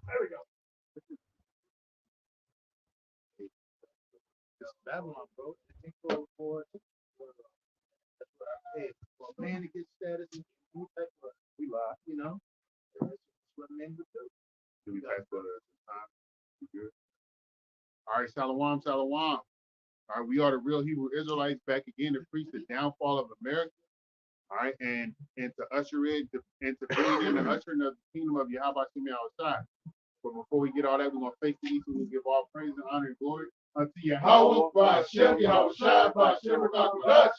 There we go. Babylon, bro. They think for hey, for a man to get status and we lie, you know. That's what men would do. Do we pass for the time? We good? All right, Shalom, Shalom. All right, we are the real Hebrew Israelites back again to preach the downfall of America. All right, and to usher in, and to bring in the ushering of the kingdom of Yahweh Shemi outside. But before we get all that, we're going to face the east and we'll give all praise and honor and glory unto Yahweh, by Hashem, Yahweh Shai, by Hashem, Rakakudash.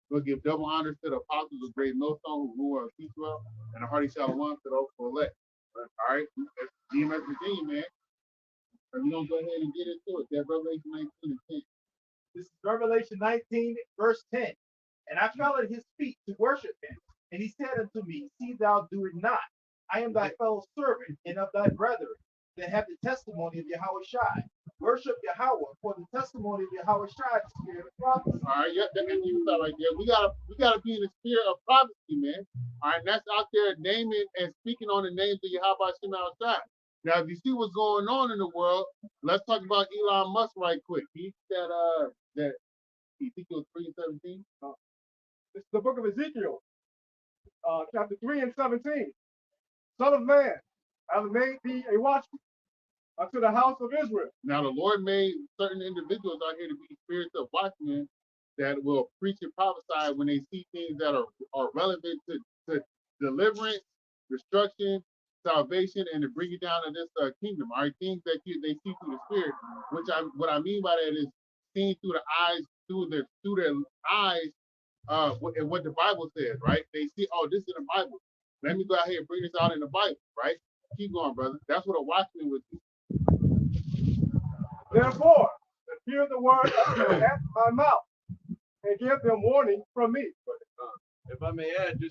We'll give double honors to the apostles of Great Millstone, who rule of Israel, and a hearty shalom to those who elect. All right, that's GMS Virginia, man. And we're going to go ahead and get into it. That Revelation 19 and 10. This is Revelation 19, verse 10. And I fell at his feet to worship him. And he said unto me, See thou do it not. I am thy fellow servant and of thy brethren that have the testimony of Yahweh Shai. Worship Yahweh, for the testimony of Yahweh Shai is the spirit of prophecy. All right, yeah, that you start right there. We gotta be in the spirit of prophecy, man. All right, and that's out there naming and speaking on the names of Yahweh Shem outside. Now, if you see what's going on in the world, let's talk about Elon Musk right quick. He said that Ezekiel 3:17. This is the book of Ezekiel, chapter 3 and 17. Son of man, I have made thee a watchman unto the house of Israel. Now, the Lord made certain individuals out here to be spirits of watchmen that will preach and prophesy when they see things that are relevant to deliverance, destruction, salvation, and to bring it down to this kingdom. All right, things that they see through the spirit. What I mean by that is seeing through the eyes, through their eyes, what the Bible says, right? They see, oh, this is in the Bible. Let me go out here and bring this out in the Bible, right? Keep going, brother. That's what a watchman would do. Therefore, hear the word at my mouth, and give them warning from me. If I may add, the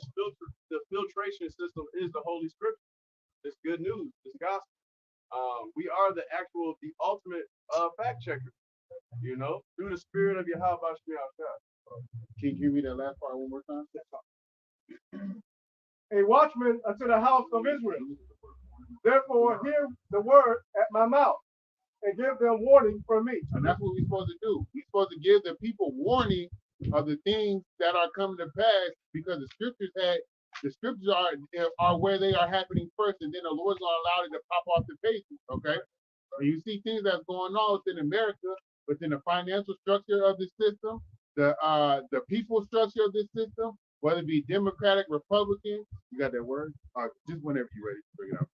filtration system is the Holy Scripture. It's good news. It's gospel. We are the ultimate fact checker. You know, through the spirit of Yahweh Shai. Can you read that last part one more time? A watchman unto the house of Israel. Therefore, hear the word at my mouth, and give them warning from me. And that's what we're supposed to do. We're supposed to give the people warning of the things that are coming to pass, because the scriptures are where they are happening first, and then the Lord's gonna allow it to pop off the pages. Okay, and you see things that's going on within America, within the financial structure of the system, the people structure of this system, whether it be Democratic, Republican. You got that word? Just whenever you're ready to bring it up.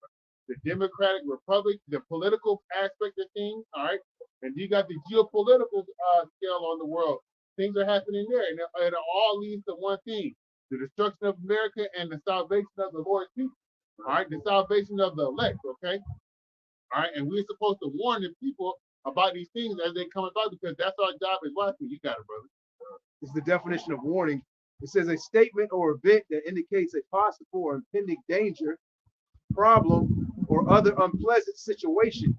The Democratic Republic, the political aspect of things, all right? And you got the geopolitical scale on the world. Things are happening there, and it all leads to one thing: the destruction of America and the salvation of the Lord's people. All right, the salvation of the elect, okay? All right, and we're supposed to warn the people about these things as they come about, because that's our job as watchmen. You got it, brother. This is the definition of warning. It says a statement or event that indicates a possible or impending danger, problem, or other unpleasant situation.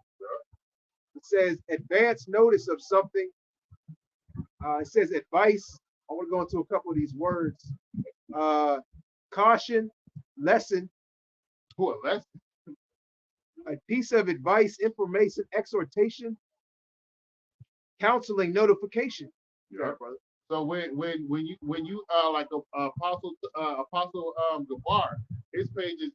It says advance notice of something. It says advice. I want to go into a couple of these words. Caution, lesson. What lesson? A piece of advice, information, exhortation, counseling, notification. Yeah, brother. So when you like Apostle Gabar, his page is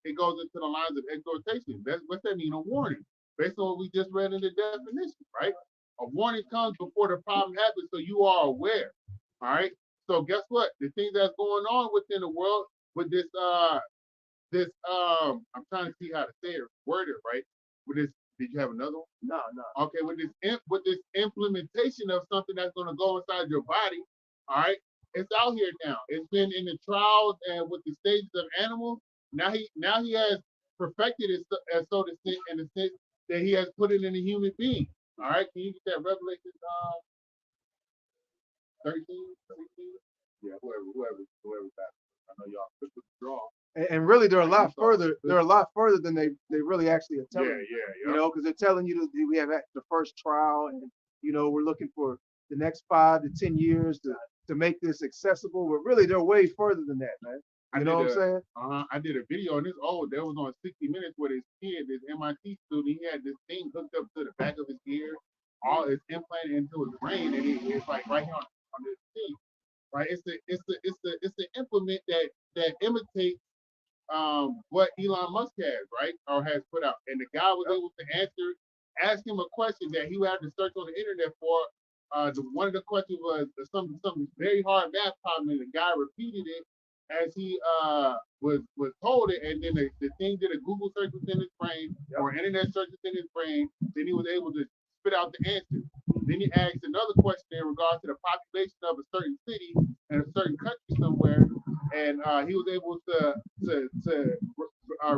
it goes into the lines of exhortation. What's that mean? A warning, based on what we just read in the definition, right? A warning comes before the problem happens, so you are aware. All right. So guess what? The thing that's going on within the world with this I'm trying to see how to say it, word it right. With this, did you have another one? No. Okay, with this implementation of something that's going to go inside your body, all right, it's out here now. It's been in the trials and with the stages of animals. Now he has perfected it, so to speak, in the sense that he has put it in a human being. All right, can you get that Revelation 13, 16? Yeah, whoever got it. I know y'all took the draw. And really, they're a lot further. They're a lot further than they really actually are telling you. Yeah. You know, because they're telling you that we have the first trial, and we're looking for the next 5 to 10 years to make this accessible, but really they're way further than that, man. You know what I'm saying? I did a video on this. Oh, that was on 60 Minutes with his kid, this MIT student. He had this thing hooked up to the back of his ear, all it's implanted into his brain, and it's like right here on this thing. Right? It's the implement that imitates what Elon Musk has, right? Or has put out. And the guy was able to ask him a question that he would have to search on the internet for. One of the questions was some very hard math problem, and the guy repeated it as he was told it, and then the thing did a Google search within his brain or internet search within his brain. Then he was able to spit out the answer. Then he asked another question in regards to the population of a certain city in a certain country somewhere, and he was able to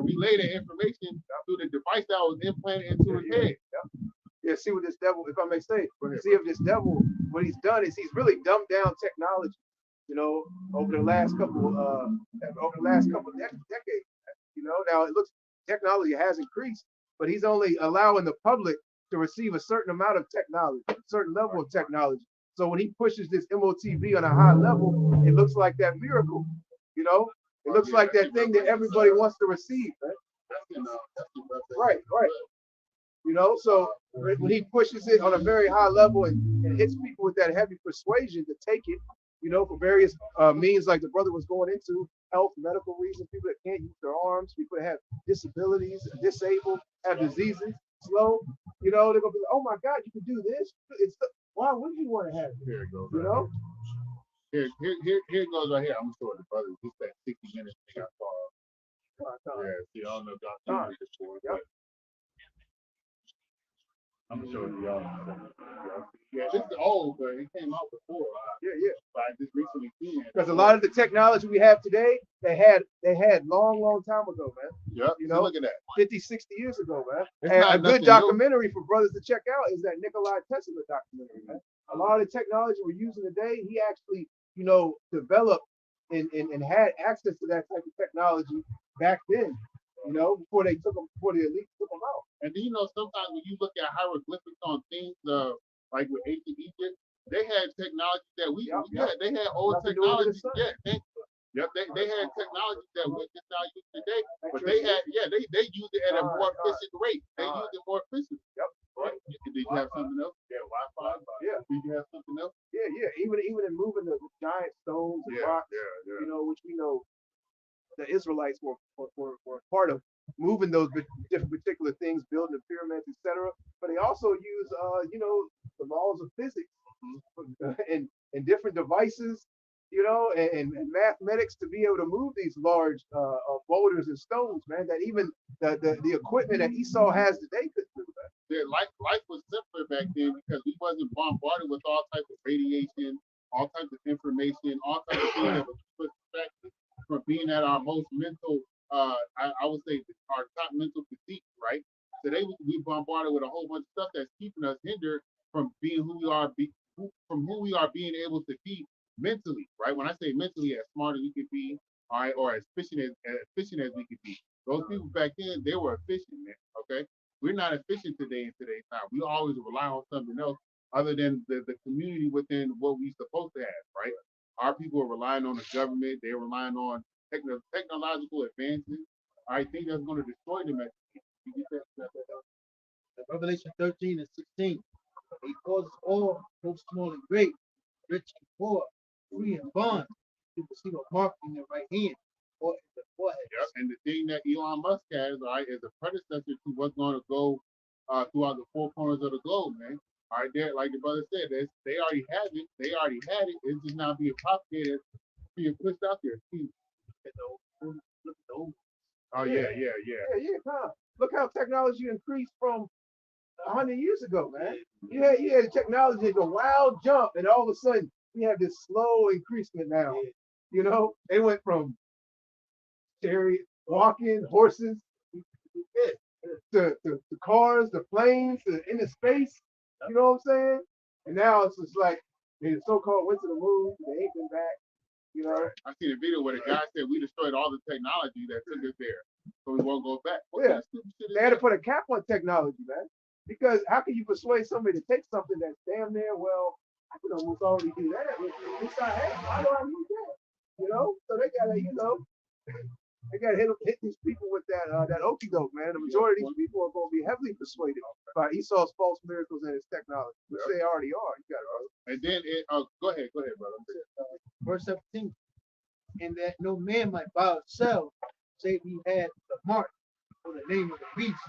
relay the information through the device that was implanted into his head. Yeah, see what this devil, if I may say, see if this devil, what he's done is he's really dumbed down technology, you know, over the last couple decades. You know, now it looks technology has increased, but he's only allowing the public to receive a certain amount of technology, a certain level of technology. So when he pushes this MOTV on a high level, it looks like that miracle, you know? It looks like that thing that everybody wants to receive, man. Right. You know, so when he pushes it on a very high level and hits people with that heavy persuasion to take it, you know, for various means, like the brother was going into, health, medical reasons, people that can't use their arms, people that have disabilities, disabled, have diseases, slow, you know, they're gonna be like, oh my God, you can do this. Why wouldn't you want to have it? Here it goes. You know? Here it goes right here. I'm gonna show it to brothers. This that 60 Minutes thing I saw. Yeah, see, I don't know if y'all seen this before, but I'm gonna show it to y'all. Yeah, this is old, but it came out before. Yeah. But I just recently seen it. Because a lot of the technology we have today, they had long time ago, man. Yep. You know, look at that. 50, 60 years ago, man. It's And not a good nothing documentary for brothers to check out is that Nikola Tesla documentary, man. A lot of the technology we're using today, he actually, you know, developed and had access to that type of technology back then, you know, before the elite took them out. And do you know sometimes when you look at hieroglyphics on things, like with ancient Egypt, they had technology that they had old Nothing to do with technology. the sun. They had technology that we're just not using today, but they used it at a more efficient rate. They used it more efficiently. Yep. Right? Did you have something else? Yeah, Wi-Fi. Yeah. Did you have something else? Yeah. Even in moving the giant stones and rocks, you know, which we know the Israelites were part of moving those different particular things, building the pyramids, etc. But they also use, you know, the laws of physics and different devices, you know, and mathematics to be able to move these large boulders and stones, man. That even the equipment that Esau has today could do that. Yeah, life was simpler back then because we wasn't bombarded with all types of radiation, all types of information, all types of things that was distracted from being at our most mental, I would say our top mental physique, right? Today we bombarded with a whole bunch of stuff that's keeping us hindered from being who we are, being able to be mentally, right? When I say mentally, as smart as we could be, all right, or as efficient as we could be. Those people back then, they were efficient, man. Okay, we're not efficient today in today's time. We always rely on something else other than the community within what we supposed to have, right? Our people are relying on the government. They're relying on technological advances. I think that's going to destroy them. Revelation 13 and 16. He causes all, both small and great, rich and poor, free and bond, to receive a mark in their right hand or in the forehead. Yep. And the thing that Elon Musk has, all right, is a predecessor to what's going to go throughout the four corners of the globe, man. All right, there, like the brother said, they already have it. They already had it. It's just now being propagated, being pushed out there. Oh yeah. Look how technology increased from 100 years ago, man. You had technology take a wild jump, and all of a sudden we have this slow increasement now. You know, they went from chariot, walking, horses, to cars, to planes, to into space. You know what I'm saying? And now it's just like they so-called went to the moon, they ain't been back. You know, I seen a video where the guy said we destroyed all the technology that took us there, so we won't go back. What kind of stupid shit is they had to that? put a cap on technology, man. Because how can you persuade somebody to take something that's damn near, well, can almost already do that. It's not, hey, how do I use that? You know, so they gotta, you know, they gotta hit these people with that that okie doke, man. The majority of these people are gonna be heavily persuaded by Esau's false miracles and his technology, which they already are. You got it, brother. And then go ahead, brother. Verse 17. And that no man might buy or sell, save he had the mark or the name of the beast,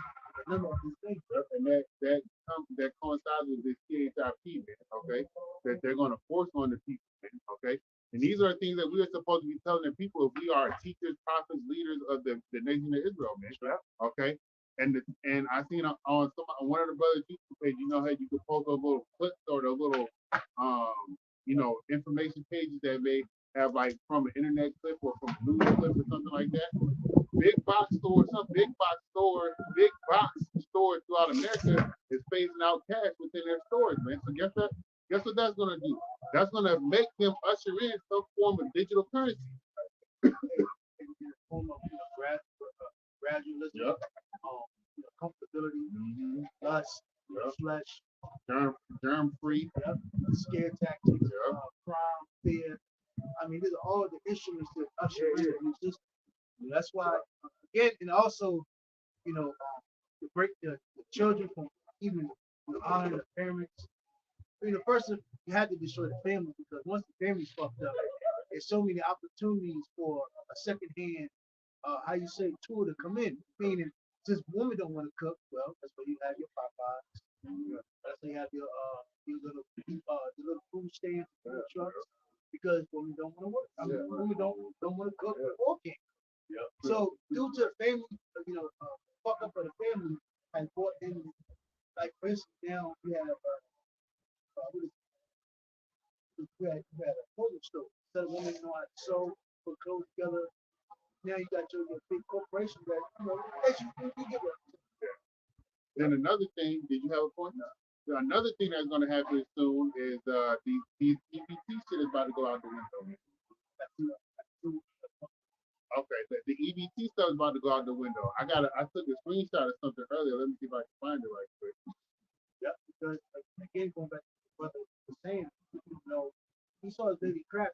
the number of his name. And that coincides with this CHIP, man. Okay, that they're going to force on the people, man. Okay, and these are things that we are supposed to be telling the people if we are teachers, prophets, leaders of the nation of Israel, man. Okay, and I seen on one of the brothers' YouTube page, you know how you can post those little clips or those little you know, information pages that may have like from an internet clip or from a news clip or something like that. Big box stores throughout America is phasing out cash within their stores, man. So guess what that's gonna do? That's gonna make them usher in some form of digital currency. Form of gradualism, Yep. Comfortability, lust, flesh, Germ free. scare tactics, crime, fear. I mean, these are all the instruments that usher in the new system. That's why, again, and also, you know, to break the children from even honoring the parents. I mean, the first, you had to destroy the family because once the family's fucked up, there's so many opportunities for a secondhand, how you say, tool to come in. Meaning, since women don't want to cook, well, that's where you have your Popeyes. That's where you have your the little food stands, food trucks, because women don't want to work. I mean, women don't want to cook or can. So due to family, fuck up for the family, and brought in, like for instance, now we have we had a clothing store. Instead of women know how to sew, put clothes together. Now you got your big corporation that you give up. Then another thing, did you have a point? No. Another thing that's going to happen soon is these EBT shit is about to go out the window. Okay, the EBT stuff is about to go out the window. I took a screenshot of something earlier. Let me see if I can find it right quick. Yeah, because again, going back to what I was saying, he saw his baby crap.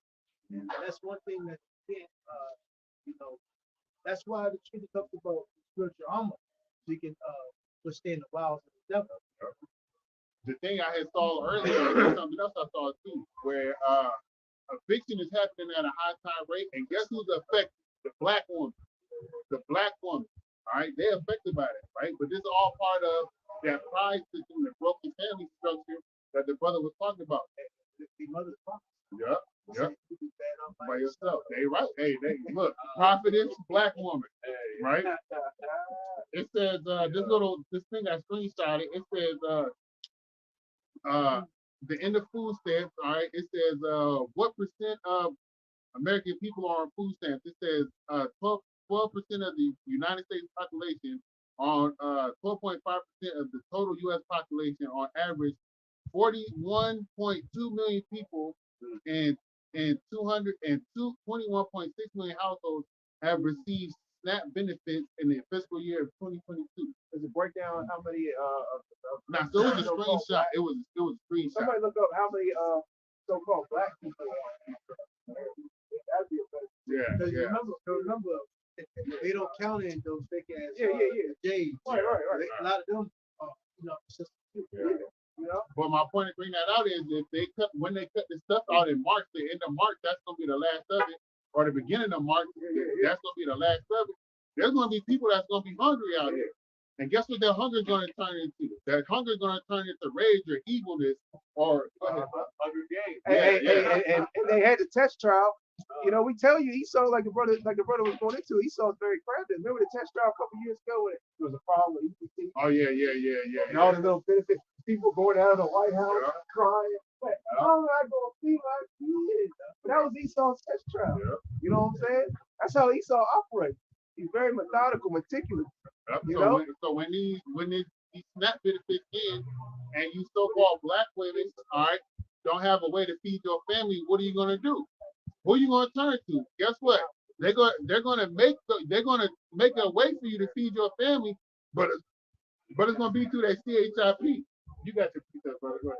And that's one thing that again, that's why the scripture talks about spiritual armor, so you can withstand the wiles of the devil. The thing I had saw earlier, something else I saw too, where eviction is happening at a high time rate, and guess who's affected? The black woman. The black woman. All right, they're affected by that, right? But this is all part of that pride system, the broken family structure that the brother was talking about. The mother's promise. Yep. By yourself. They right. Hey, they look, prophetess, black woman. Right? It says this thing I screenshotted, it says the end of food stamps, all right, it says what percent of American people are on food stamps? It says 12% of the United States population on 12.5% of the total U.S. population on average, 41.2 million people and 21.6 million households have received SNAP benefits in the fiscal year of 2022. Does it break down how many Now, so it was a screenshot. It was a screenshot. Somebody look up how many so-called black people are. Yeah. Remember, they don't count in those fake ass days. Right. A lot of them, But my point of bringing that out is if when they cut the stuff out in March, the end of March, that's gonna be the last of it, or the beginning of March, that's gonna be the last of it. There's gonna be people that's gonna be hungry out here. And guess what their hunger is going to turn into? Their hunger is going to turn into rage or evilness or Hunger Games. And they had the test trial. We tell you Esau, like the brother was going into, Esau's very crafty. Remember the test trial a couple years ago when there was a problem with EPT? Oh yeah. And all the little benefits, people going out of the White House crying. Like, I'm not gonna be like you. But that was Esau's test trial. You know what I'm saying? That's how Esau operates. He's very methodical, meticulous. So when these SNAP benefits in, and you so-called black women, all right, don't have a way to feed your family, what are you gonna do? Who are you gonna turn to? Guess what? They're gonna make a way for you to feed your family, but it's gonna be through that CHIP. You got your piece up, brother. Go ahead.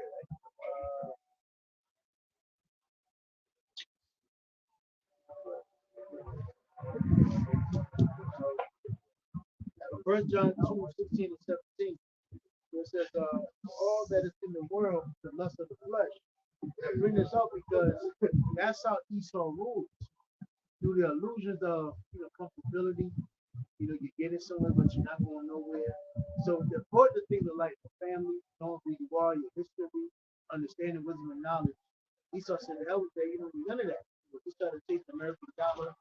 First John 2:16 and 17. It says, all that is in the world, the lust of the flesh. I bring this up because that's how Esau rules. Through the illusions of comfortability, you're getting somewhere, but you're not going nowhere. So the important thing in life, the family, knowing who you are, your history, understanding wisdom and knowledge. Esau said, the hell with that, you don't need none of that. But just try to chase the American dollar.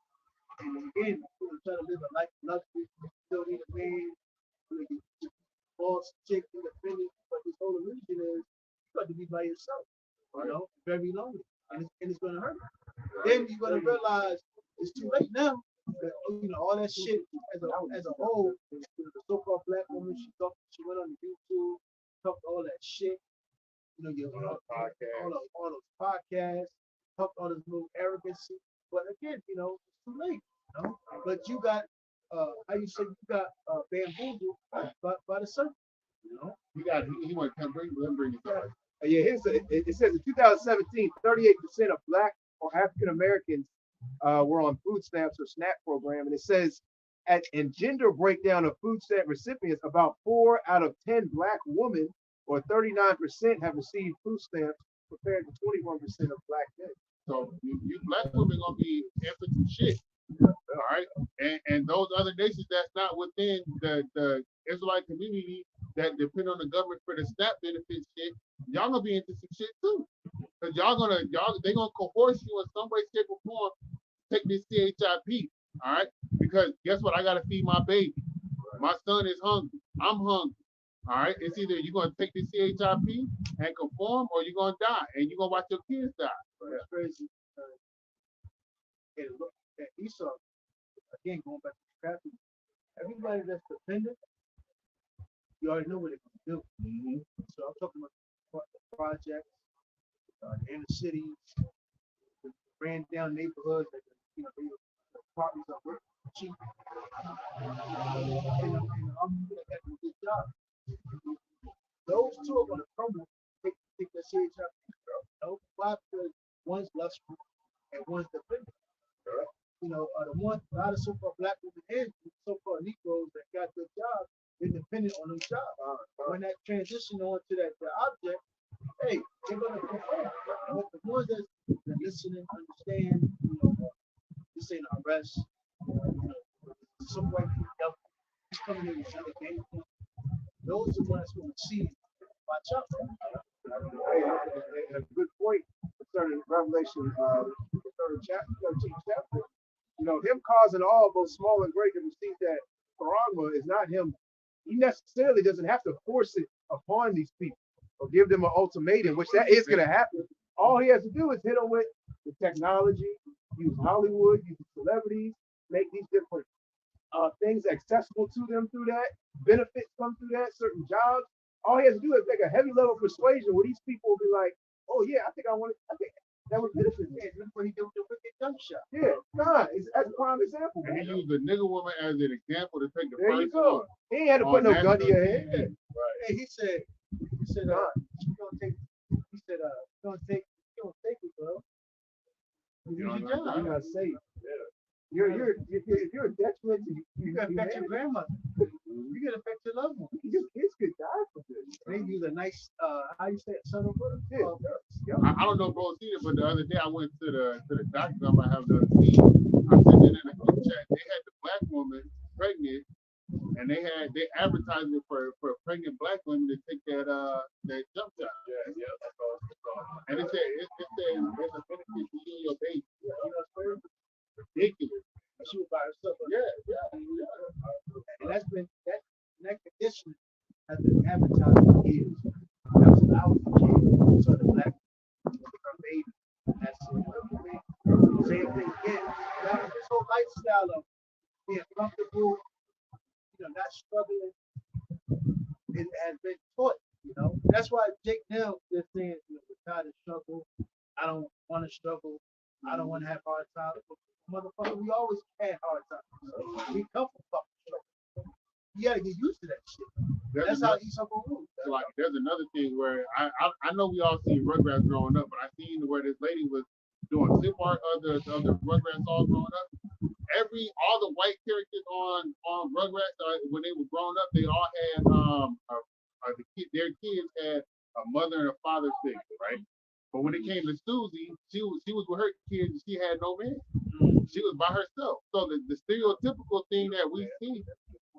And again, try to live a life of luxury, still need a man, boss, chick, independent. But this whole illusion is you got to be by yourself, very lonely. And it's going to hurt. Then you're going to realize it's too late now. But, all that shit as a whole, the so-called black woman, she went on YouTube, talked all that shit. All those podcasts, talked all this little arrogancy. But again, it's too late. But you got how you say you got bamboozled by the serpent. You got he want to bring it up. Yeah, it says in 2017, 38% of Black or African Americans were on food stamps or SNAP program, and it says in gender breakdown of food stamp recipients, about 4 out of 10 Black women or 39% have received food stamps, compared to 21% of Black men. So you Black women gonna be in for some shit. All right, and those other nations that's not within the Israelite community that depend on the government for the SNAP benefits shit, y'all gonna be into some shit too. Cause they gonna coerce you in some way, shape, or form to take this CHIP. All right, because guess what? I gotta feed my baby. My son is hungry. I'm hungry. All right, it's either you're gonna take the CHIP and conform, or you're gonna die, and you're gonna watch your kids die. That's crazy. And look at Esau, again, going back to the crafty, everybody that's dependent, you already know what they're going to do. So I'm talking about the projects, the inner cities, the ran down neighborhoods that the properties are cheap. And I'm going to get a good job. Those two are going to crumble, take that serious job. Why? Because one's lustful and one's dependent. The one, a lot of so-called Black women and so-called Negroes that got their jobs, they're dependent on them jobs. When that transition on to the object, hey, they're gonna perform. But the ones that listen and understand, this ain't an arrest, some white people coming in with another game. Those are the ones who see. Watch out. A good point concerning Revelation, the 13th chapter. Him causing all those small and great to receive that charagma is not him. He necessarily doesn't have to force it upon these people or give them an ultimatum, which that is going to happen. All he has to do is hit them with the technology, use Hollywood, use celebrities, make these different things accessible to them through that, benefits come through that, certain jobs. All he has to do is make a heavy level persuasion where these people will be like, oh yeah, I think that would benefit me. Look what he did with the wicked gunshot. Yeah, that's a prime example. And he used the nigga woman as an example to take the There you first go. one. He ain't had to put no gun to your head. Right. Hey, he said, you don't take, he said, you don't take it, bro. You know, Use your job. You're not safe. If you're a detriment to You gotta affect your grandmother. You gotta affect your loved one. your kids could die from this. They use a nice, how you say it, son of a Yeah. I don't know if bro seen it, but the other day I went to the doctor. I'm gonna have the scene. I sent it in a group chat. They had the Black woman pregnant, and they advertised it for pregnant Black women to take that jump shot. Yeah, that's all. And it said there's a benefit to you and your baby. It's very ridiculous. She was by herself. And that's been that condition has been advertised for years. That was when I was a kid. So the Black baby. That's it. Same thing again. Now this whole lifestyle of being comfortable, not struggling, it has been taught. That's why Jake now is saying, we're tired of struggle. I don't want to struggle. I don't want to have hard times. Motherfucker, we always had hard times. We come from fucking struggle. You gotta get used to that shit. That's how Esau moves. Like there's another thing where I know we all seen Rugrats growing up, but I seen where this lady was doing clip art of the Rugrats all growing up, all the white characters on Rugrats, when they were growing up, they all had their kids had a mother and a father figure, right? But when it came to Susie, she was with her kids and she had no man. She was by herself. So the stereotypical thing that we see,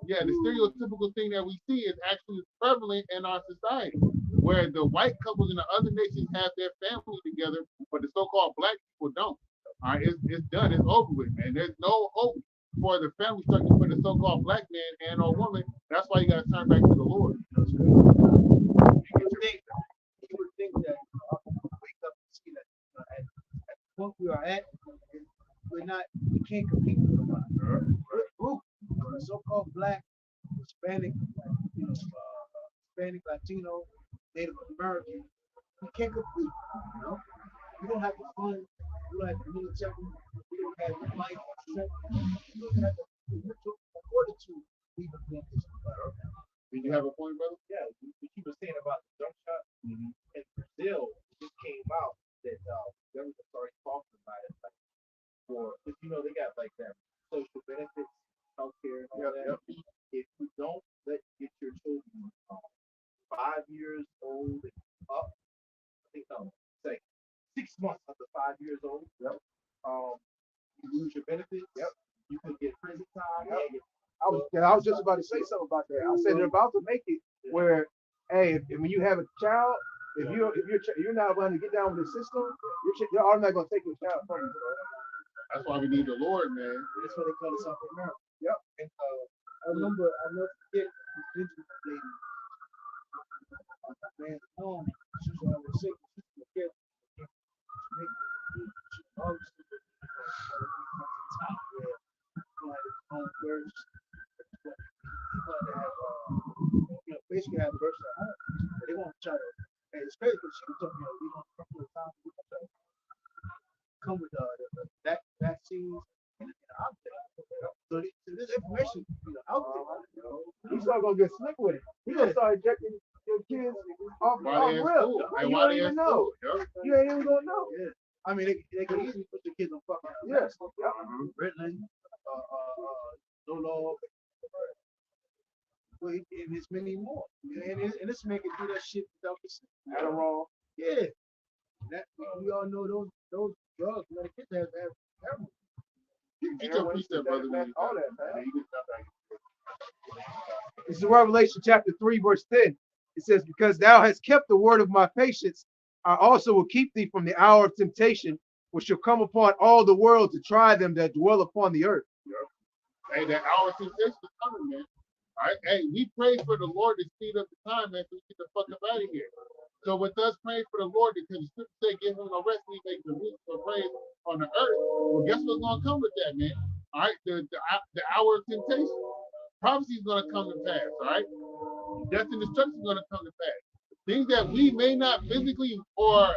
the stereotypical thing that we see is actually prevalent in our society, where the white couples in the other nations have their family together, but the so-called black people don't. All right, it's done. It's over with, man. There's no hope for the family structure for the so-called black man and or woman. That's why you got to turn back to the Lord. You would think that wake up and see that at the point we are at, we can't compete with nobody. Group, so-called black, Hispanic, Hispanic, Latino, Native American, we can't compete. You know, we don't have the fun, we don't have the military, we don't have the life, we don't have the mental fortitude even doing this. Did you have a point, brother? Yeah, what you were saying about the jump shot in Brazil, it just came out that government started talking about it, like if they got like that social benefits, healthcare, and all that. If you don't get your children 5 years old and up, I think say 6 months after 5 years old, you lose your benefits. You could get prison time. I was just about to say something about that. I said they're about to make it where, hey, when you have a child, if you're not willing to get down with the system, you're automatically gonna take your child from you. That's why we need the Lord, man. That's what they call it, South America. Yep. And I remember, I never forget this Benjamin lady. Man, she was always sick. She was a kid. She always took it top where her own words. Basically have birth at home. They want to try to, and it's crazy because she was talking about we want to come with time. We want to come with that vaccines and outfit. So this information, out there. He's not gonna get slick with it. He's gonna start injecting your kids off real. You don't even know. You ain't even gonna know. Yeah. I mean, they can easily put the kids on fucking Yes. Ritalin, Zoloft, and there's many more. And this man can do that shit without the Adderall. Yeah. That we all know those drugs, man, the kids have heroin. Get your precept, brother. All that, man. This is Revelation chapter 3, verse 10. It says, because thou hast kept the word of my patience, I also will keep thee from the hour of temptation, which shall come upon all the world to try them that dwell upon the earth. Hey, that hour of temptation is coming, man. All right, hey, we pray for the Lord to speed up the time, man, so we get the fuck up out of here. So with us praying for the Lord, because the scripture said, give him no rest, we make the roots for praise on the earth. Well, guess what's gonna come with that, man? All right, the hour of temptation. Prophecy is gonna come to pass, all right? Death and destruction is gonna come to pass. Things that we may not physically or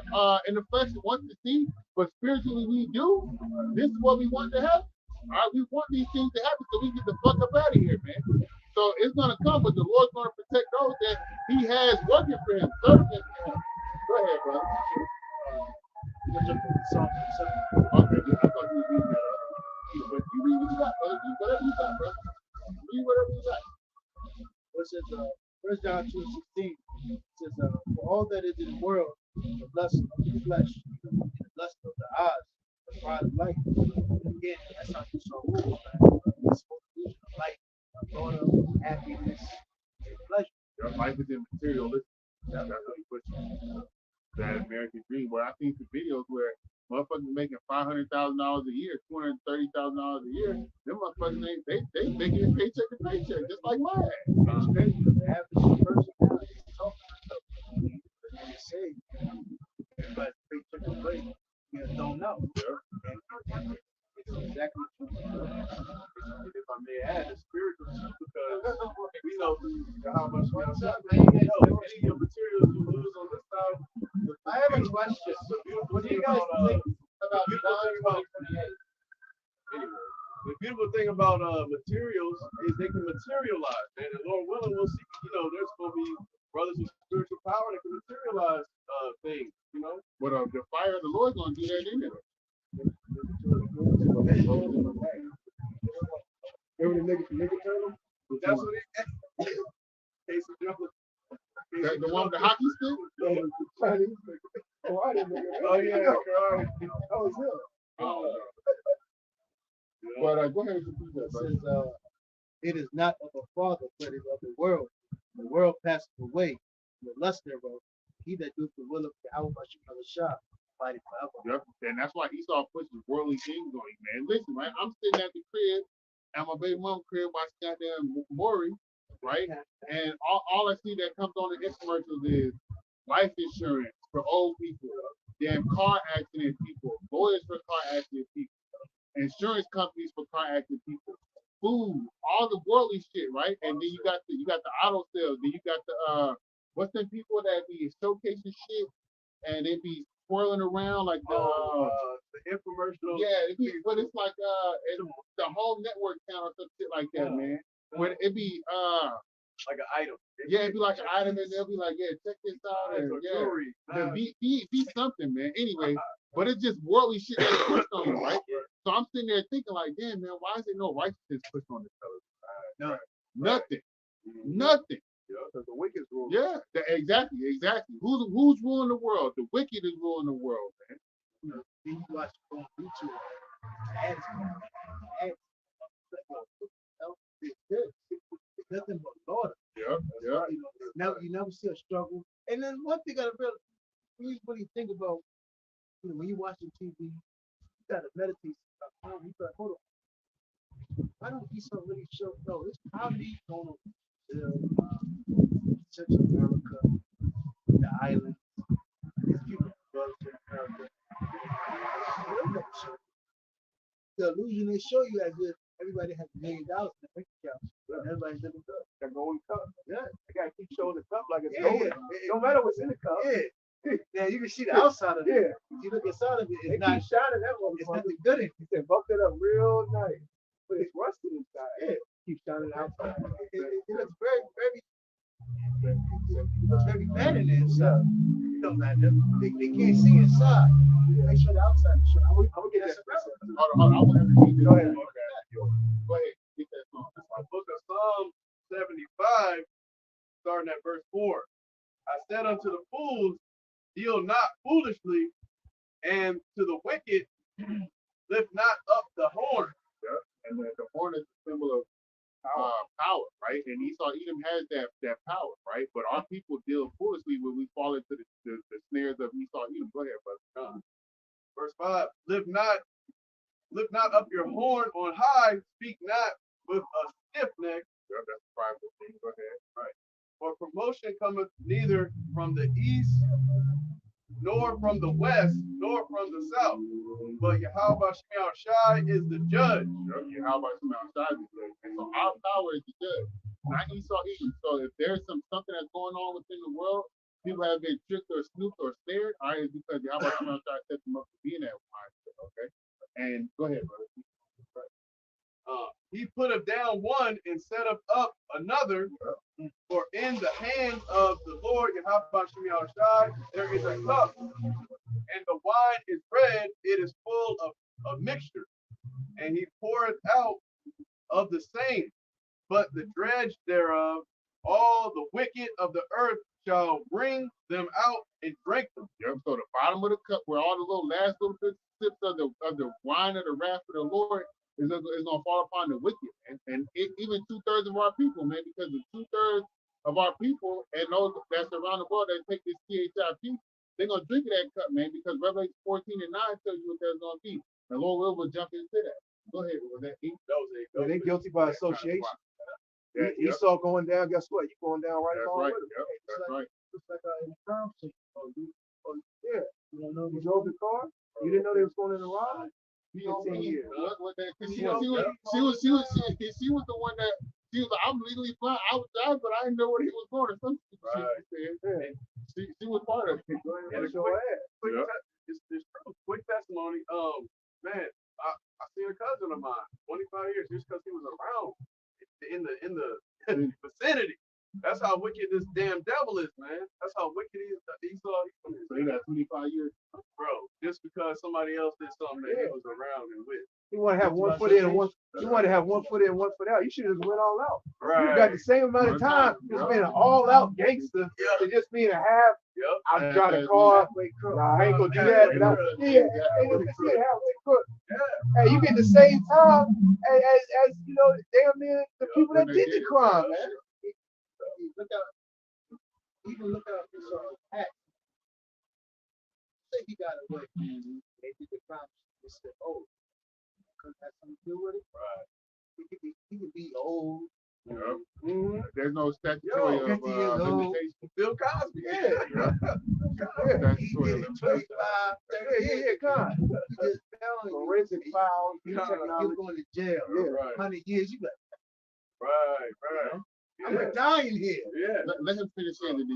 in the flesh want to see, but spiritually we do. This is what we want to happen. All right, we want these things to happen so we get the fuck up out of here, man. So it's gonna come, but the Lord's gonna protect those that He has working for Him, serving for Him. Go ahead, brother. Okay, I thought you were reading that. But you read what you got, brother. Read whatever you got, brother. Read whatever you got. What says 1 John 2:16 says, for all that is in the world, the lust of the flesh, and the lust of the eyes, the pride of life. Again, that's how you saw rules, man. It's supposed to be life, thought of happiness, and pleasure. Your life is immaterialistic. That's how you put that American dream. Where I think the videos where motherfuckers making $500,000 a year, $230,000 a year, them motherfuckers they making it paycheck to paycheck, just like mine. It's crazy. The average person now is talking about they say, but paycheck to paycheck, you don't know. And it's exactly true. If I may add, it's spiritual too, because we know how much we have done. Any Any of the materials you lose on this side. I have a question. What do you guys think about John 28? Anyway, the beautiful thing about materials is they can materialize, and the Lord willing, we'll see. There's going to be brothers with spiritual power that can materialize things. But the fire of the Lord's gonna do that anyway. Case of Joe. The one with the hockey stick? Chinese nigga. Oh, I didn't know that. Oh yeah, God. That was him. But go ahead and repeat that, It brother. says, it is not of the Father, but it is of the world. The world passeth away, the lust thereof. He that doeth the will of Yahweh Shah, abideth forever. Yep. And that's why Esau pushes worldly things on you, man. Listen, right? I'm sitting at the crib, at my baby mom crib, watching goddamn Maury, right? And all I see that comes on the infomercials is life insurance for old people, damn car accident people, lawyers for car accident people, insurance companies for car accident people, food, all the worldly shit, right? And then you got the auto sales, then you got the what's them people that be showcasing shit and they be twirling around like The infomercial. yeah, but it's like the whole network channel or some shit like that, man. Where it be Like an item. yeah, it'd be like an item and they'll be like, yeah, check this out and yeah. Jewelry. The be something, man. Anyway, but it's just worldly shit that's pushed on you, right? So I'm sitting there thinking like, damn, man, why is there no righteousness pushed on this television? Nothing. Nothing. Yeah, because the wicked rule. Yeah, exactly. Who's ruling the world? The wicked is ruling the world, man. Then you watch on YouTube, ads, it's nothing but Lord. Yeah. You never see a struggle. And then one thing I really think about, when you're watching TV, you gotta meditate. You gotta hold on. Why don't Esau really show? No, it's how deep going on Central America, the islands, these people, brothers in America. The illusion they show you as if everybody has $1 million in the bank account. And everybody's living good. That golden cup. Yeah. They gotta keep showing the cup like it's Yeah, golden. yeah. No matter what's in the cup. Yeah. Now you can see the outside of it. Yeah. You look inside of it, They it's not. keep shining that It's motherfucker. nothing good in it. He said, bump it up real nice. But it's rusted inside. Yeah. Keep shining outside. It looks very bad in the inside. It don't matter. They can't see inside. They show the outside. I'm gonna get that. Hold on. I want to read this. Go ahead. Okay. Go ahead. Get that song. The book of Psalm 75, starting at verse 4. I said unto the fools, deal not foolishly, and to the wicked, lift not up the horn. Yeah. And the horn is a symbol of power, right? And Esau Edom has that power, right? But our people deal foolishly when we fall into the snares of Esau Edom. Go ahead, brother. Verse 5, lift not up your horn on high, speak not with a stiff neck. Yeah, that's a private thing. Go ahead. Right. For promotion cometh neither from the east, nor from the west, nor from the south. But Yahweh Shai is the judge. How about some outside the judge? And so our power is the judge, not Esau Edom. So if there's something that's going on within the world, people have been tricked or snooped or snared, all right, it's because Yahweh Shai set them up to be in that mindset, okay? And go ahead, brother. He putteth down one and setteth up another. For in the hand of the Lord Yahweh Shai there is a cup, and the wine is red, it is full of mixture. And he poureth out of the same, but the dredge thereof, all the wicked of the earth shall bring them out and drink them. Yep. So the bottom of the cup, where all the last little bit sips of the wine of the wrath of the Lord is gonna fall upon the wicked, and even 2/3 of our people, man, because the 2/3 of our people and those that's around the world that take this CHIP, they're gonna drink of that cup, man, because Revelation 14:9 tells you what that's gonna be. The Lord will jump into that. Go ahead, was that eight? Yeah, they guilty by association. Yeah, Esau going down, guess what? You going down right that's along right. with him. Yep, that's right. It's like in the prom scene. Yeah. You don't know You drove the car? You didn't know they was going in the ride? She 15 years. was the one that she was like, I'm legally blind. I was driving, but I didn't know where he was going. Or something she said. She was part of it. And That's your ass. it's true. Quick testimony. Man, I seen a cousin of mine, 25 years, just because he was around in the vicinity. That's how wicked this damn devil is, man. That's how wicked he is. Esau. So he got 25 years. Bro, just because somebody else did something that he was around and with. You want to have one foot in and one. You want to have one foot in, one foot out. You should have went all out. Right. You got the same amount of time just being an all-out gangster to just being a half. Yep. I'm trying to car. I ain't gonna do that. But halfway crook. Hey, you get the same time as you know, damn near the people that did the crime, man. Look out, even look out this act. Say he got away. They did the crime. They said, oh, couldn't have something to do with it. Right. He could be old. Yep. There's no statutory of 50 years old. limitation. Bill Cosby. Yeah. Statutory of limitation. 25, 30 years. God. You just telling you. Forensic files, You're technology. going to jail. Right. 100 years. You like, Right. I'm dying here. Yeah. Let him finish saying it.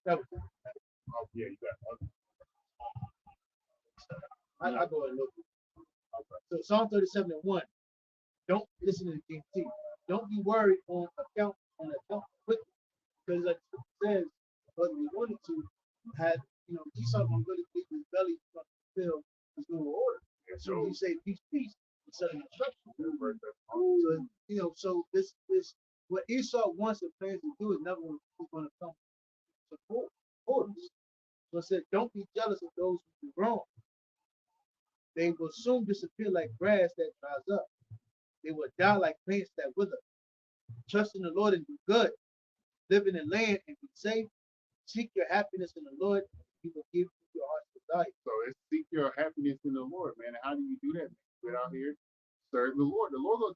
Oh, yeah, you got it. I go and look. So Psalm 37:1. Don't listen to the King T. Don't be worried on account with, because like it says, what we wanted to have, Esau gonna really think his belly to fulfill his new order. So he say peace, peace, instead of instruction. So so this what Esau wants and plans to do is never going to come support orders. So it said, don't be jealous of those who do wrong. They will soon disappear like grass that dries up. They will die like plants that wither. Trust in the Lord and do good. Live in the land and be safe. Seek your happiness in the Lord. He will give you your heart's desire. So it's seek your happiness in the Lord, man. And how do you do that? Get out here, serve the Lord. The Lord's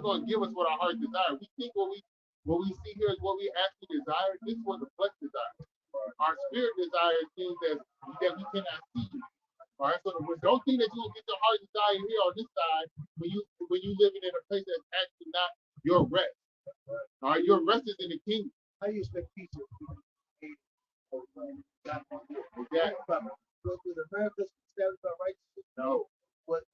gonna give us what our hearts desire. We think what we see here is what we actually desire. This is what the flesh desires. Our spirit desires things that we cannot see. All right, so don't think that you'll get your heart desire here on this side when you living in a place that's actually not your rest. All right, your rest is in the kingdom. How do you expect peace to be? With America established by righteousness? No. What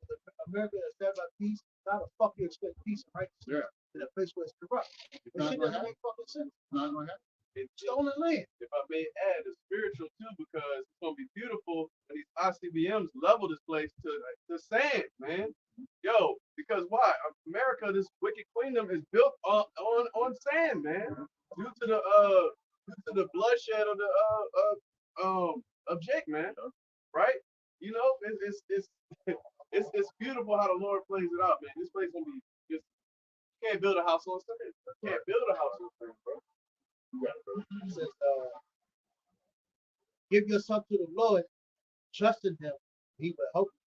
America established by peace? How the fuck you expect peace and righteousness in a place where it's corrupt? It shit doesn't make fucking sense. It's not gonna happen. It's Stolen land. If I may add, it's spiritual too, because it's gonna be beautiful when these ICBMs level this place to sand, man. Yo, because why? America, this wicked queendom, is built on sand, man. Due to the bloodshed of the object, man. Right? You know, it's beautiful how the Lord plays it out, man. This place gonna be just, you can't build a house on sand. You can't build a house on sand, bro. It says, give yourself to the Lord, trust in him, he will help you.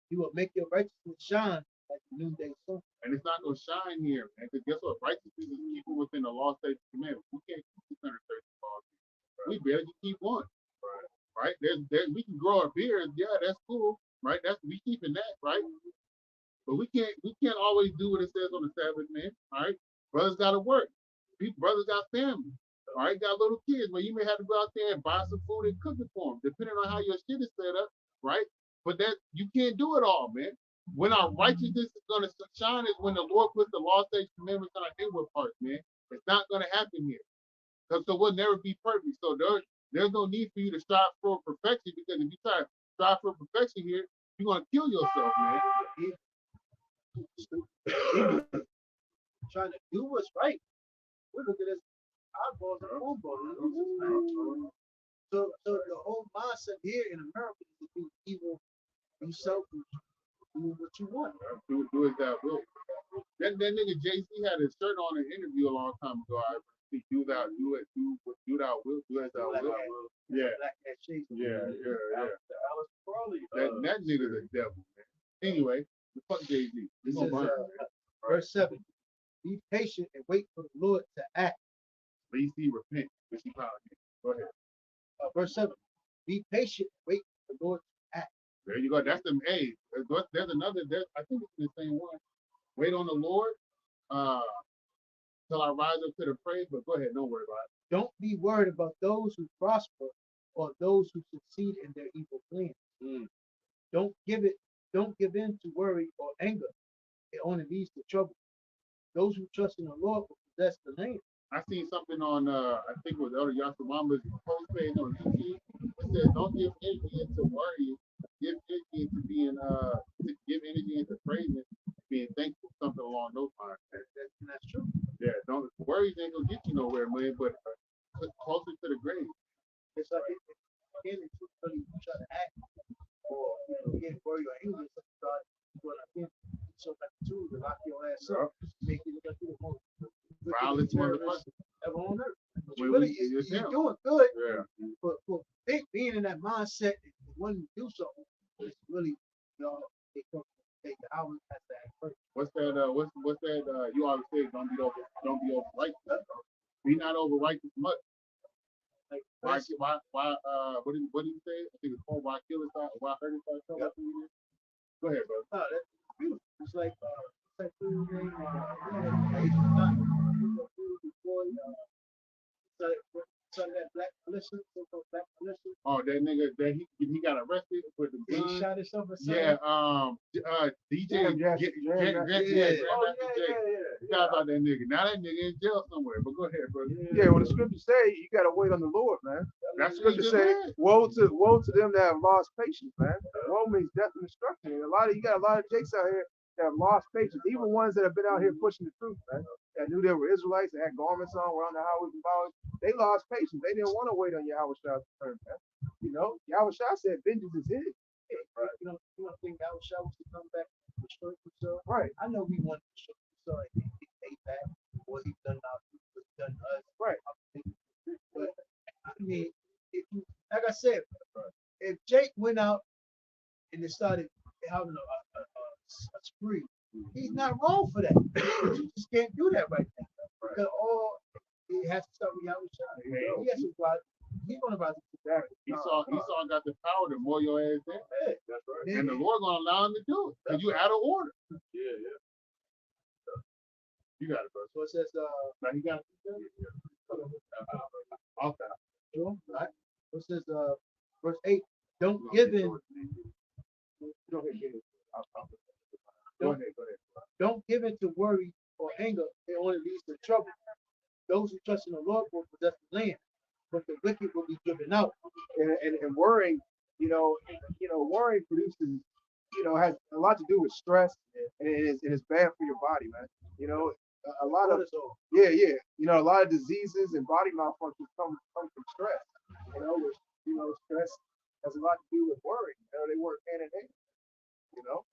He will make your righteousness shine like the noonday sun. And it's not gonna shine here, man. Because guess what? Righteousness is keeping within the law, statutes, and commandments. We can't keep 630 laws. We barely keep one. Right? We can grow our beards, yeah, that's cool. Right? We keeping that, right? But we can't always do what it says on the Sabbath, man. All right. Brothers gotta work. Brothers got family. All right, got little kids, but you may have to go out there and buy some food and cook it for them, depending on how your shit is set up, right? But that you can't do it all, man. When our righteousness is gonna shine is when the Lord puts the law, statutes, commandments on our inward parts, man. It's not gonna happen here, so we'll never be perfect. So there's no need for you to strive for perfection, because if you try to strive for perfection here, you're gonna kill yourself, man. Trying to do what's right. We look at this eyeballs and eyeballs. So the whole mindset here in America is to be evil, be selfish, do what you want. Do as thou will. That nigga JC had his shirt on in an interview a long time ago. I see do thou will, do as thou will. Yeah. Yeah. Alice Crawley. That nigga's a devil, man. Anyway, fuck Jay-Z. Verse 7. Be patient and wait for the Lord to act. BC repent. Go ahead. Verse 7. Be patient and wait for the Lord to act. There you go. That's the A. There's another. I think it's the same one. Wait on the Lord till I rise up to the praise. But go ahead. Don't worry about it. Don't be worried about those who prosper or those who succeed in their evil plans. Don't give in to worry or anger. It only leads to trouble. Those who trust in the Lord will possess the land. I seen something on I think it was Elder Yasamama's post page on YouTube. It says don't give energy into worrying, give energy into being give energy into praising, being thankful, something along those lines. That's true. Yeah, don't worries ain't gonna get you nowhere, man, but closer to the grave. It's like again, it's really try to act or get worry or angry or something. But again, so like the tool to lock your ass up, make you look like you're the most Violence motherfucker. ever on earth. But We- you really, we- you're it's him. doing good. Yeah. But being in that mindset and wanting to do something, it's really, it comes from the hours at that first. What's that? What's that? You always say don't be over righteous. Be not over righteous much. Like, Why? What did you say? I think it's called why kill us out, why hurt us out. Yep. Go ahead, bro. Oh, that's beautiful. It's like that black militia, so-called black militia. Oh, that nigga that he got arrested with the He gun. shot himself or something. Yeah, DJ Grandmaster Grandmaster Jay. Jay. Forgot about that nigga. Now that nigga in jail somewhere. But go ahead, bro. Yeah, well, the scriptures say you gotta wait on the Lord, man. That's what Scripture you say, said. woe to them that have lost patience, man. Woe means death and destruction. And you got a lot of jakes out here that have lost patience. Even ones that have been out here pushing the truth, man. That knew they were Israelites, that had garments on, were on the highways and byways. They lost patience. They didn't want to wait on Yahweh's return, man. You know, Yahweh said, vengeance is his. You don't think I was to come back and destroy himself? Right. I know we want to destroy himself and get paid back what he's done now, what's done to us. Right. But I mean, if you, like I said, if Jake went out and they started having a spree, he's not wrong for that. You just can't do that right now. Because all it has to start with Yahweh Shai. He has to apply. He's going to about that. Esau got the power to mow your ass down. That's right. And the Lord gonna allow him to do it. Because you out of order. Yeah. You got it, bro. So it says, Now he got it. Okay. right? So it says, verse 8, don't give in. Go ahead. Don't give in to worry or anger. It only leads to trouble. Those who trust in the Lord will possess the land, but the wicked will be driven out. And worrying, worrying produces, has a lot to do with stress, and it's bad for your body, man. A lot of a lot of diseases and body malfunctions come from stress. Stress has a lot to do with worry. They work hand in hand.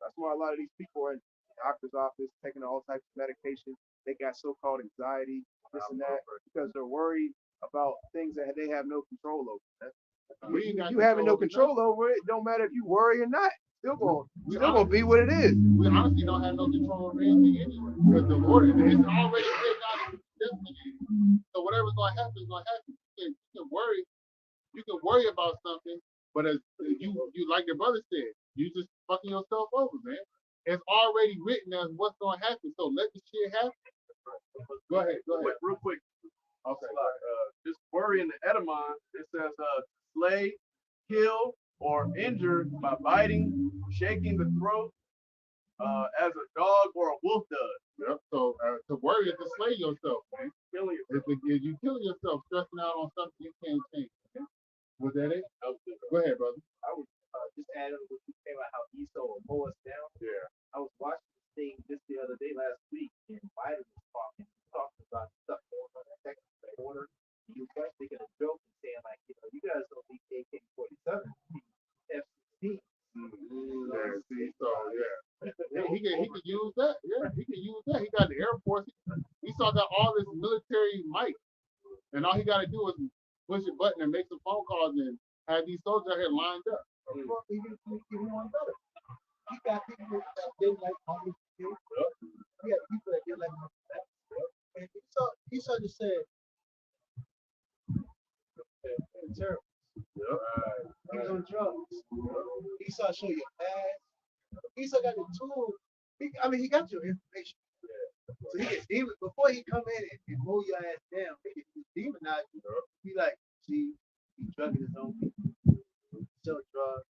That's why a lot of these people are in the doctor's office taking all types of medication. They got so-called anxiety, this and that, because they're worried about things that they have no control over. You having no control over it, don't matter if you worry or not. Still gonna be what it is. We honestly don't have no control over anything anyway. Because the Lord is already written out in destiny. So whatever's gonna happen is gonna happen. You can worry about something, but as you like your brother said, you just fucking yourself over, man. It's already written as what's gonna happen. So let the shit happen. Go ahead. Real quick. Okay. This worry in the etymon, it says slay, kill, or injure by biting, shaking the throat, as a dog or a wolf does. Yep. So to worry is to slay yourself, man. Killing yourself. If you kill yourself stressing out on something you can't change. Okay? Was that it? Go ahead, brother. I was just adding what you came about how Esau will mow us down. Yeah. I was watching this thing just the other day last week, and Biden was talking about stuff going on in Texas border. He was making a joke and saying like, you guys don't need AK-47, F-16. Yeah, see, so yeah, he could use that. Yeah, he can use that. He got the Air Force. Esau got all this military might, and all he got to do is push a button and make some phone calls and have these soldiers out here lined up. Even one better. He got people that didn't like Martin Luther King. He had people that didn't like Martin Luther King. And Esau just said, terrible. He was on drugs. Esau show your past. Esau got the tool. He got your information. So he can demon before he come in and mow your ass down. He can demonize you. He like, see, he drugging his own people. Sell drugs,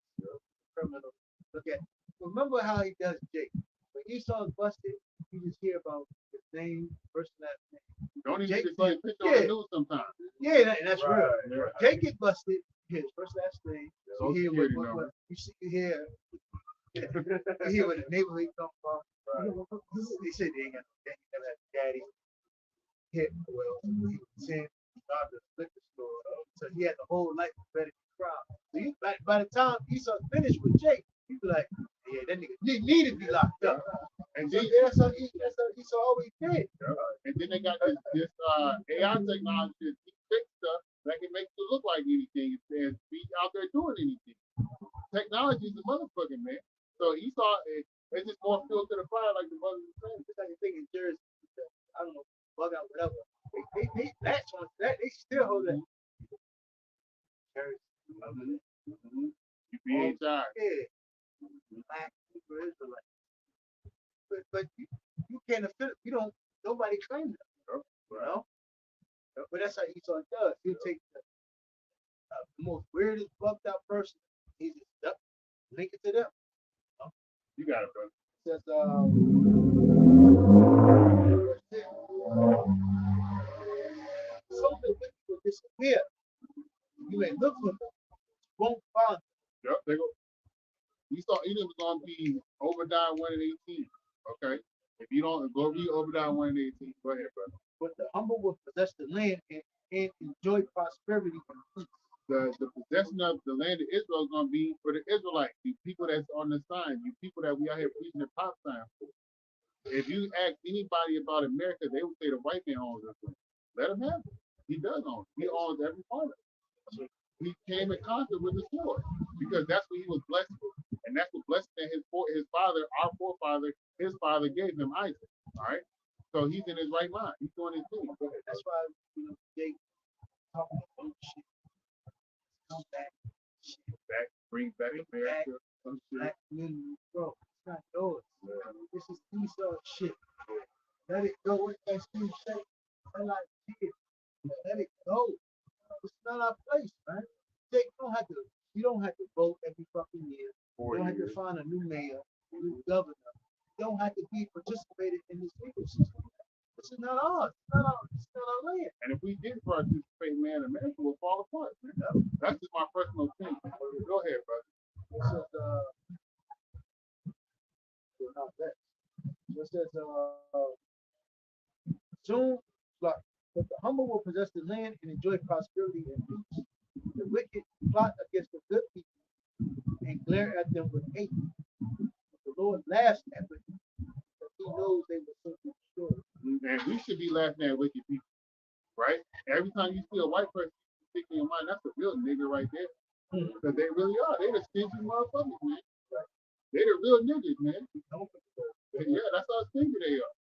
criminal. Look at. Remember how he does Jake. When Esau's busted, you just hear about his name, first and last name. Don't even Jake, need to see a picture on the news sometimes. Yeah, that's real. Right. Jake get busted. His first last name. Social You hear Security what number. you see here. You hear where the neighborhood come from. They said they ain't got no daddy. Hit well, he was 10, he started the liquor store. So he had the whole life of better crowd. So you, by the time Esau finished with Jake, he be like, yeah, that nigga need to be locked up. And So then, that's how Esau always did. and then they got this AI technology that fix stuff that can make you look like anything and be out there doing anything. Technology is a motherfucking man. So Esau, it's just more fuel to the fire, like the brother was saying. Just like you think in Jersey, I don't know, bug out, whatever. They latch on to that. They still hold that. Jersey. You be HI. Yeah. Black people, Israelite. But you can't affiliate. You don't. Nobody claims them. You know. But that's how Esau does. He'll take the most weirdest, fucked up person. He just link it to them. You got it, bro. Says something will disappear. You may look for them, won't find them. Yep, they go. Esau Edom is gonna be Obadiah 1 and 18. Okay. If you don't go read Obadiah 1 and 18, go ahead, brother. But the humble will possess the land and enjoy prosperity and peace. The possession of the land of Israel is gonna be for the Israelites, the people that's on the sign, you people that we out here preaching the pop sign for. If you ask anybody about America, they would say the white man owns this land. Let him have it. He does own it. He owns every part of it. He came in contact with the sword because that's what he was blessed with. And that's the blessing that his father, our forefather, his father gave him, Isaac. All right. So he's in his right mind. He's doing his thing. That's why they talking about shit. Come back, Back, bring back America. Some shit. black community, bro. It's not yours. This is Esau shit. Let it go. What that Steve say? I like it. Let it go. It's not our place, man. You don't have to vote every fucking year. You don't have to find a new mayor, a new governor. You don't have to be participated in this legal system. This is not ours. It's not our land. And if we did participate, man, America will fall apart. Man. That's just my personal opinion. Go ahead, brother. It says, not that. It says, soon, but the humble will possess the land and enjoy prosperity and peace. The wicked plot against the good people and glare at them with hate. The Lord laughs at them, but he knows they will simply destroy. And we should be laughing at wicked people, right? Every time you see a white person sticking in your mind, that's a real nigga right there. Because they really are. They the stingy motherfuckers, man. They the real niggas, man. Yeah, that's how stingy they are.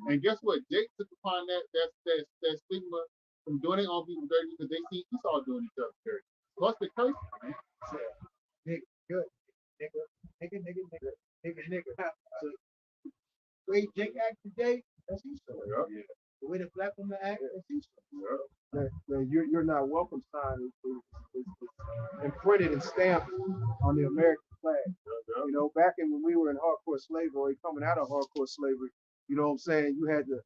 And guess what? Jake took upon that stigma from doing it on people dirty because they see Esau doing each other dirty. Plus the curse, man. Nigga, good. Nigga. So, the way Jake act today, that's Esau. Yeah. The way the black woman act, that's Esau. The you're not welcome sign is imprinted and stamped on the American flag. You know, back in when we were in hardcore slavery, coming out of hardcore slavery, you know what I'm saying? You had the,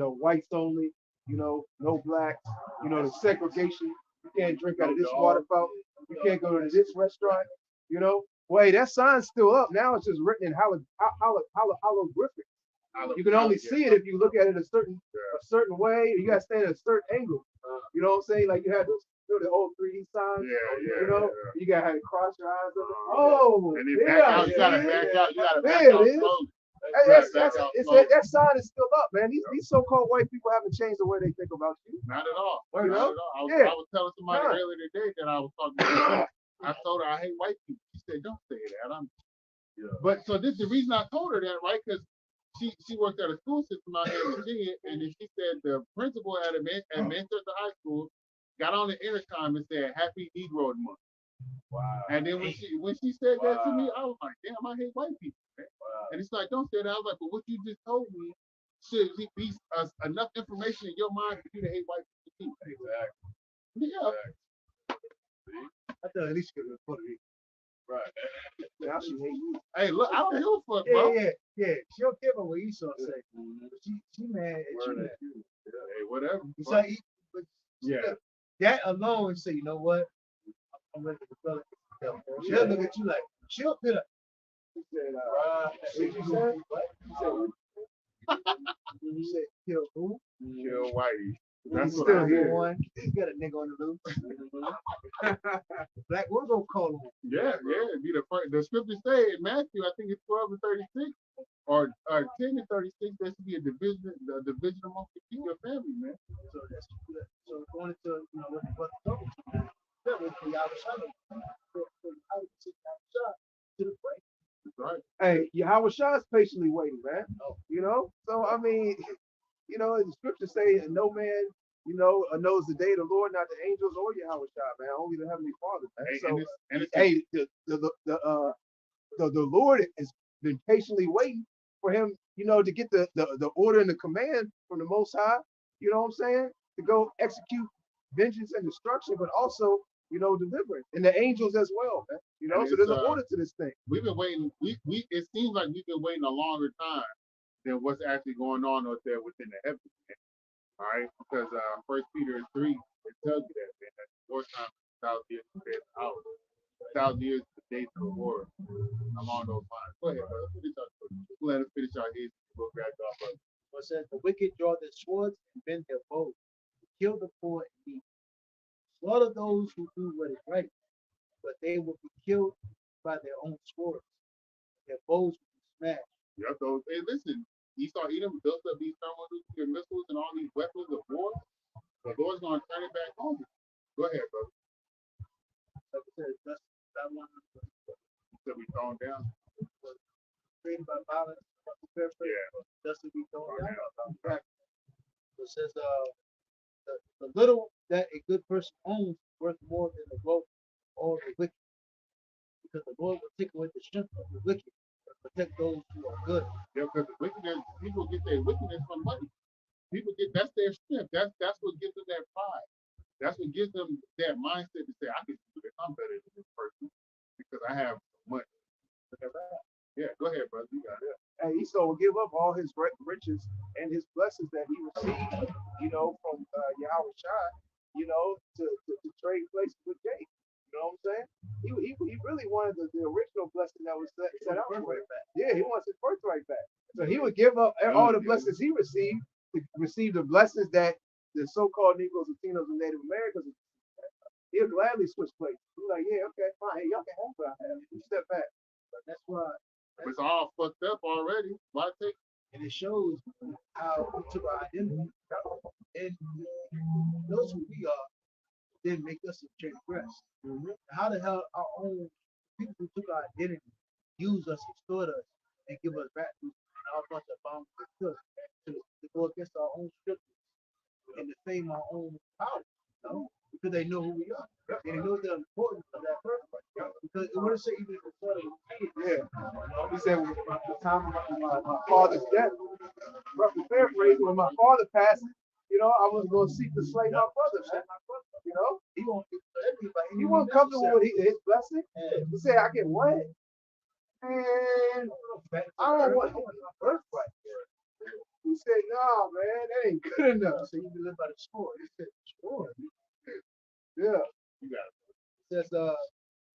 whites only, no blacks, the segregation. You can't drink out of this water fountain. You can't go to this restaurant, Well, hey, that sign's still up. Now it's just written in holographic. You can only see it if you look at it a certain way. You got to stand at a certain angle. You know what I'm saying? Like you had the old 3D signs. You got to have to cross your eyes. And then back out, you gotta back out. You gotta back out slowly. That sign is still up, man. These so-called white people haven't changed the way they think about you. Not at all. You Not know? at all. I was telling somebody earlier today that I was talking to. I told her I hate white people. She said, "Don't say that." But so this is the reason I told her that, right? Because she worked at a school system out here in Virginia, and then she said the principal at Manchester High School got on the intercom and said, "Happy Negro Month." Wow. And then when she said that to me, I was like, "Damn, I hate white people." Wow. And it's like, "Don't say that." I was like, "But what you just told me should be enough information in your mind for you to hate white people." Exactly. Yeah. I thought at least you could Puerto Rico. Right. Now she hate you. Hey, look, I don't give a fuck, bro. Yeah. She don't care about what Esau say. But she mad at you. Hey, whatever. It's like, but Yeah. look, that alone say, you know what? I'm ready to feel it. She'll look at you like, she'll feel it. He said, what you said? You said, kill who? Kill Whitey. That's He's what still I here. said. One. You got a nigga on the loose. Black, we're gonna call him. Yeah, it'd be the first. The scriptures say in Matthew, I think it's 12 and 36, or 10 and 36. There should be a division amongst your family, man. So that's so going to what the brother told you. That was the outside. So I would sit outside to the break. That's right. Hey, Yahweh Shah's patiently waiting, man. Oh. You know? So, I mean, you know, the scriptures say no man, knows the day of the Lord, not the angels or Yahweh Shah, man. Only the Heavenly Father, man. Hey, So, and it's hey, the Lord has been patiently waiting for him, to get the order and the command from the Most High, you know what I'm saying? To go execute vengeance and destruction, but also, deliverance. And the angels as well, man. And So there's an it's, order to this thing. we've been waiting. It seems like we've been waiting a longer time than what's actually going on out there within the heavens, man. All right, because 1 Peter 3, it tells you that, man, that the war time is 1,000 years compared to ours. 1,000 years is the days of the war. Along those lines. Go ahead, brother. Let us finish our his. We'll grab off of it. It says the wicked draw their swords and bend their bows, kill the poor and needy, slaughter those who do what is right, but they will be killed by their own swords. Their bows will be smashed. Yeah, so hey, listen, Esau Edom built up these thermonuclear missiles and all these weapons of war. The Lord's gonna turn it back on you. Go ahead, brother. Like I said, that's that one Till we thrown down. created by violence, just to be thrown down. It says the little that a good person owns is worth more than the wealth of all the wicked. Because the Lord will take away the strength of the wicked and protect those who are good. Yeah, because the wickedness, people get their wickedness from money. That's their strength. That's what gives them that pride. That's what gives them that mindset to say, I can do this. I'm better than this person because I have money. Yeah, go ahead, brother. You got it. And Esau will give up all his riches and his blessings that he received, from Yahweh Shah, to trade places with Jake. You know what I'm saying? He really wanted the original blessing that was set out for him. Yeah, he wants his birthright back. So he would give up all the blessings he received to receive the blessings that the so-called Negroes, Latinos, and Native Americans. He'll gladly switch places. He's like, yeah, okay, fine. Hey, y'all can have what I have. You step back. But that's why. It's all fucked up already. Why take? And it shows how we took our identity and those who we are then make us transgress. How the hell our own people who took our identity use us, extort us, and give us back to our bunch of bombs to go against our own scriptures and to fame our own power, because they know who we are. And they know the importance of that birthright. Because it wouldn't say even if it's sort of He said, at the time of my father's death, roughly paraphrase, when my father passed, I was going to seek to slay my brother, man. he won't He wasn't comfortable with his blessing. He said, I get what? And I don't want my birthright. He said, no, man, that ain't good enough. So you can live by the sword. He said, sword. Yeah. You got it. It says,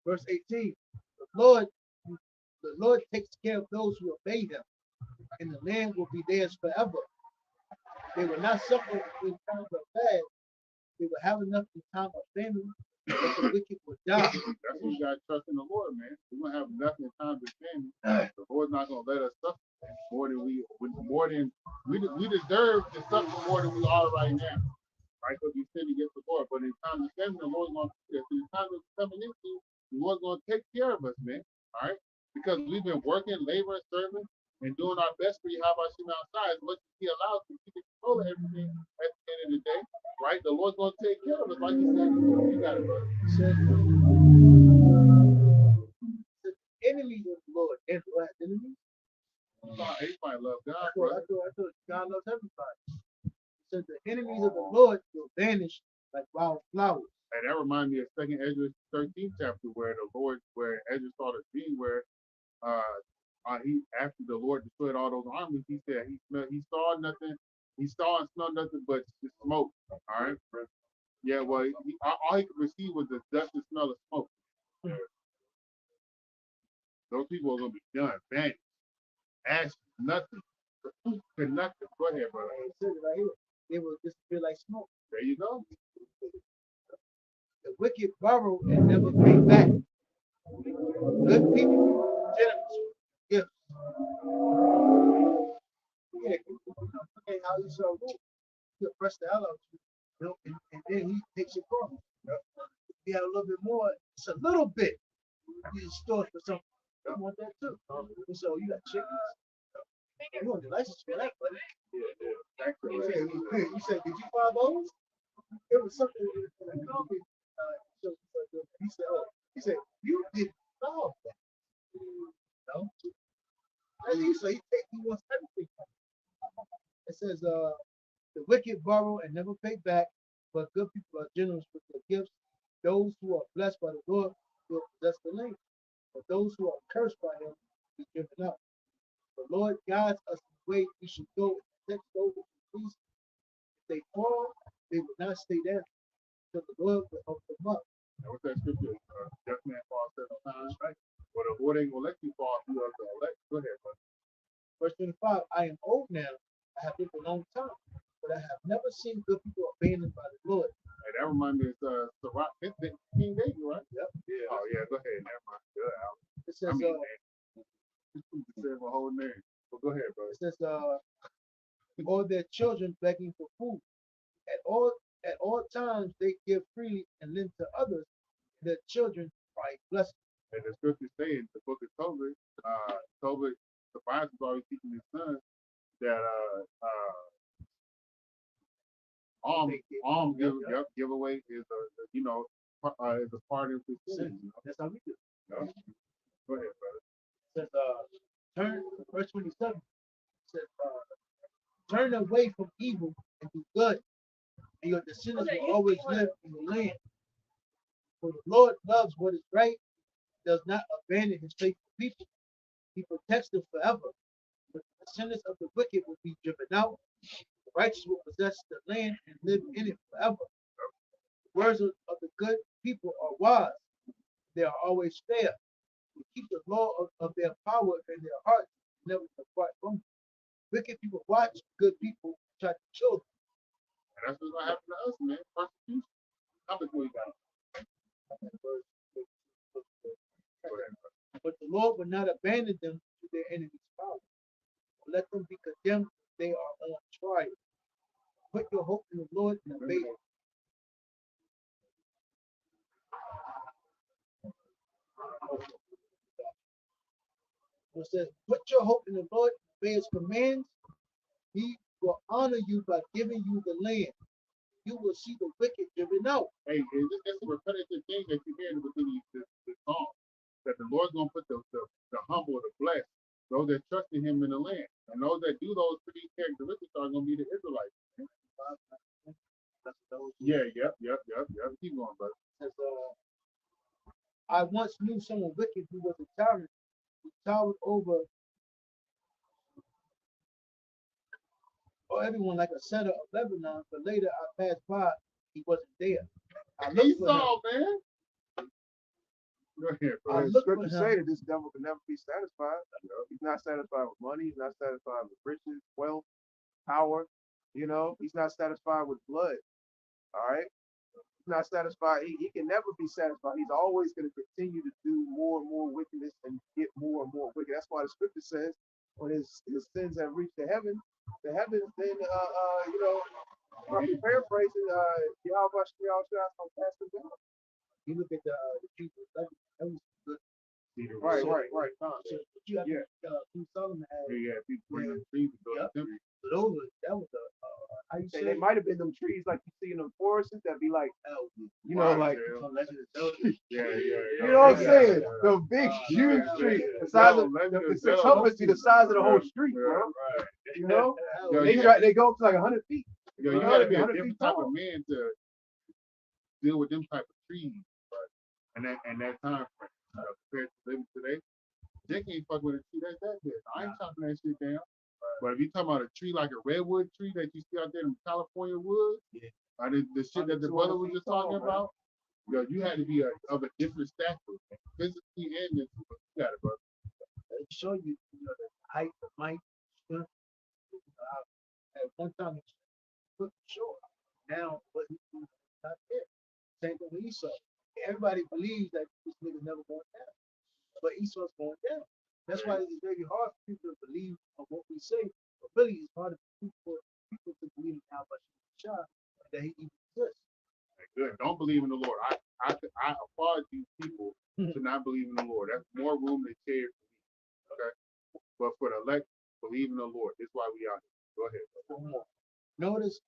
verse 18, the Lord takes care of those who obey him, and the land will be theirs forever. They will not suffer in times of bad. They will have enough in time of famine, but the wicked will die. That's what you gotta trust in the Lord, man. We're gonna have nothing in times of famine. The Lord's not gonna let us suffer more than we deserve to suffer more than we are right now. Right? Because we sin against the Lord. But in times of famine, the Lord's gonna do this. In the time of coming into, the Lord's gonna take care of us, man. All right? Because we've been working, laboring, serving, and doing our best for Yahweh Hashem outside as much as He allows to keep control of everything at the end of the day. Right? The Lord's gonna take care of us, like you said. You got it, brother. It says, enemies of the Lord, and who has enemies? Everybody love God, I brother. thought God loves everybody. It says the enemies of the Lord will vanish like wild flowers. And that reminds me of 2nd Ezra 13th chapter where Ezra saw the dream where he after the Lord destroyed all those armies, he said he saw nothing He saw and smelled nothing but the smoke. All right. Yeah, well, all he could receive was the dust and smell of smoke. Those people are gonna be done, vanished, ashes, nothing, to nothing. Go ahead, brother. It says it right here. They will disappear like smoke. There you go. The wicked borrow and never pay back. Good people, generous, gifts. Yeah, okay, how you sell rule? He'll press the hell out of you, you know, and then he takes it from you. If you have a little bit more, it's a little bit. You just store it for something. I want that too. So you got chickens. You want the license for that, buddy? You said, did you find those? It was something in the company. He said, oh, he said, you did solve that. No? And he wants everything. It says, the wicked borrow and never pay back, but good people are generous with their gifts. Those who are blessed by the Lord will possess the land. But those who are cursed by him will be given up. The Lord guides us the way we should go and protects those who please. If they fall, they will not stay there, so the Lord will help them up. Now, what's that scripture? Death man falls 7 times, right? Well, the Lord ain't gonna let you fall if you are the elect. Go ahead, brother. Verse 25, I am old now, I have lived a long time, but I have never seen good people abandoned by the Lord. Hey, that reminds me of Sirach, King David, right? Yep. Yeah. Oh yeah, go ahead. Never mind. Good. It says, I mean, man, say my whole name. But go ahead, brother. it says, all their children begging for food. At all times they give freely and lend to others. Their children are a blessing. And the scriptures say in the book of Tobit, the father is always teaching his son that giveaway is is a part of his sin. That's how we do. You know? Go ahead, brother. It says, turn, verse 27. It says, turn away from evil and do good, and your descendants will always live in the land. For the Lord loves what is right, does not abandon his faithful people. He protects them forever. But the descendants of the wicked will be driven out. The righteous will possess the land and live in it forever. The words of the good people are wise. They are always fair. They keep the law of their power in their hearts, never depart from it. Wicked people watch good people try to kill them. And that's what's gonna happen to us, man. Persecution. How before you got But the Lord will not abandon them to their enemies' power. Let them be condemned if they are on trial. Put your hope in the Lord and obey him. It says, put your hope in the Lord and obey his commands. He will honor you by giving you the land. You will see the wicked driven out. Hey, it's a repetitive thing that you hear within the song. That the Lord's gonna put the humble, the blessed, those that trust in him in the land. And those that do those three characteristics are gonna be the Israelites. Yeah, yep. Keep going, brother. Says, I once knew someone wicked who was a tyrant, who towered over everyone like a cedar of Lebanon, but later I passed by, he wasn't there. I looked for him. Esau, man. Go ahead, But brother. the scriptures say that this devil can never be satisfied. He's not satisfied with money. He's not satisfied with riches, wealth, power. He's not satisfied with blood. All right. He's not satisfied. He can never be satisfied. He's always going to continue to do more and more wickedness and get more and more wicked. That's why the scripture says when his sins have reached the heavens, then paraphrasing, Yahweh Shall pass them down. You look at the Jews, that was good. Right. So you have King Solomon had. Yeah, people bring them trees to go to the temple. So that was how you say They might have been them trees like you see in them forests that be like, like, Yeah. you know what I'm saying? The big, huge tree, the size of the circumference be the size of the whole street, bro. Right. They go up to like 100 feet. You gotta be a different type of man to deal with them type of trees, right? And that time frame compared to living today. They can't fuck with a tree that's that big. I ain't chopping that shit down. But if you talking about a tree like a redwood tree that you see out there in California woods, Yeah. or the shit that the brother was just talking about, yo, you had to be of a different stature, physically and mentally. You got it, brother. They show you, the height, the might, strength. At one time, he put short. Now, what he's doing is not there. Same thing with Esau. Everybody believes that this nigga's never going down, but Esau's going down. That's why it's very hard for people to believe on what we say. But really, it's hard for people to believe in how much he's shot and that he even exists. Good. Don't believe in the Lord. I applaud you people to not believe in the Lord. That's more room than chairs for me. Okay. But for the elect, believe in the Lord. That's why we out here. Go ahead. One more. Notice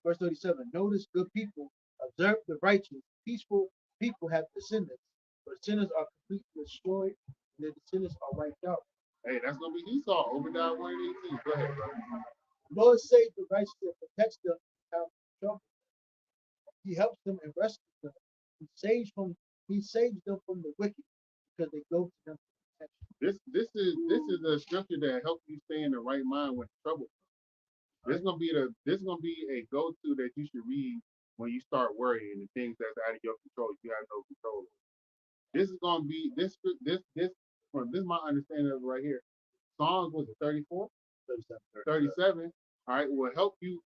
verse 37. Notice good people observe the righteous. Peaceful people have descendants, but sinners are completely destroyed, and their descendants are wiped out. Hey, that's gonna be Esau. Obadiah 1:18. Go ahead, brother. The Lord saves the righteous and protects them in time of trouble. He helps them and rescues them. He saves them from the wicked because they go to him for protection. This is a scripture that helps you stay in the right mind when trouble comes. This is gonna be a go-to that you should read when you start worrying and things that's out of your control. You have no control over. This is gonna be this from this is my understanding of it right here. Psalms was it 34? 37. All right, will help you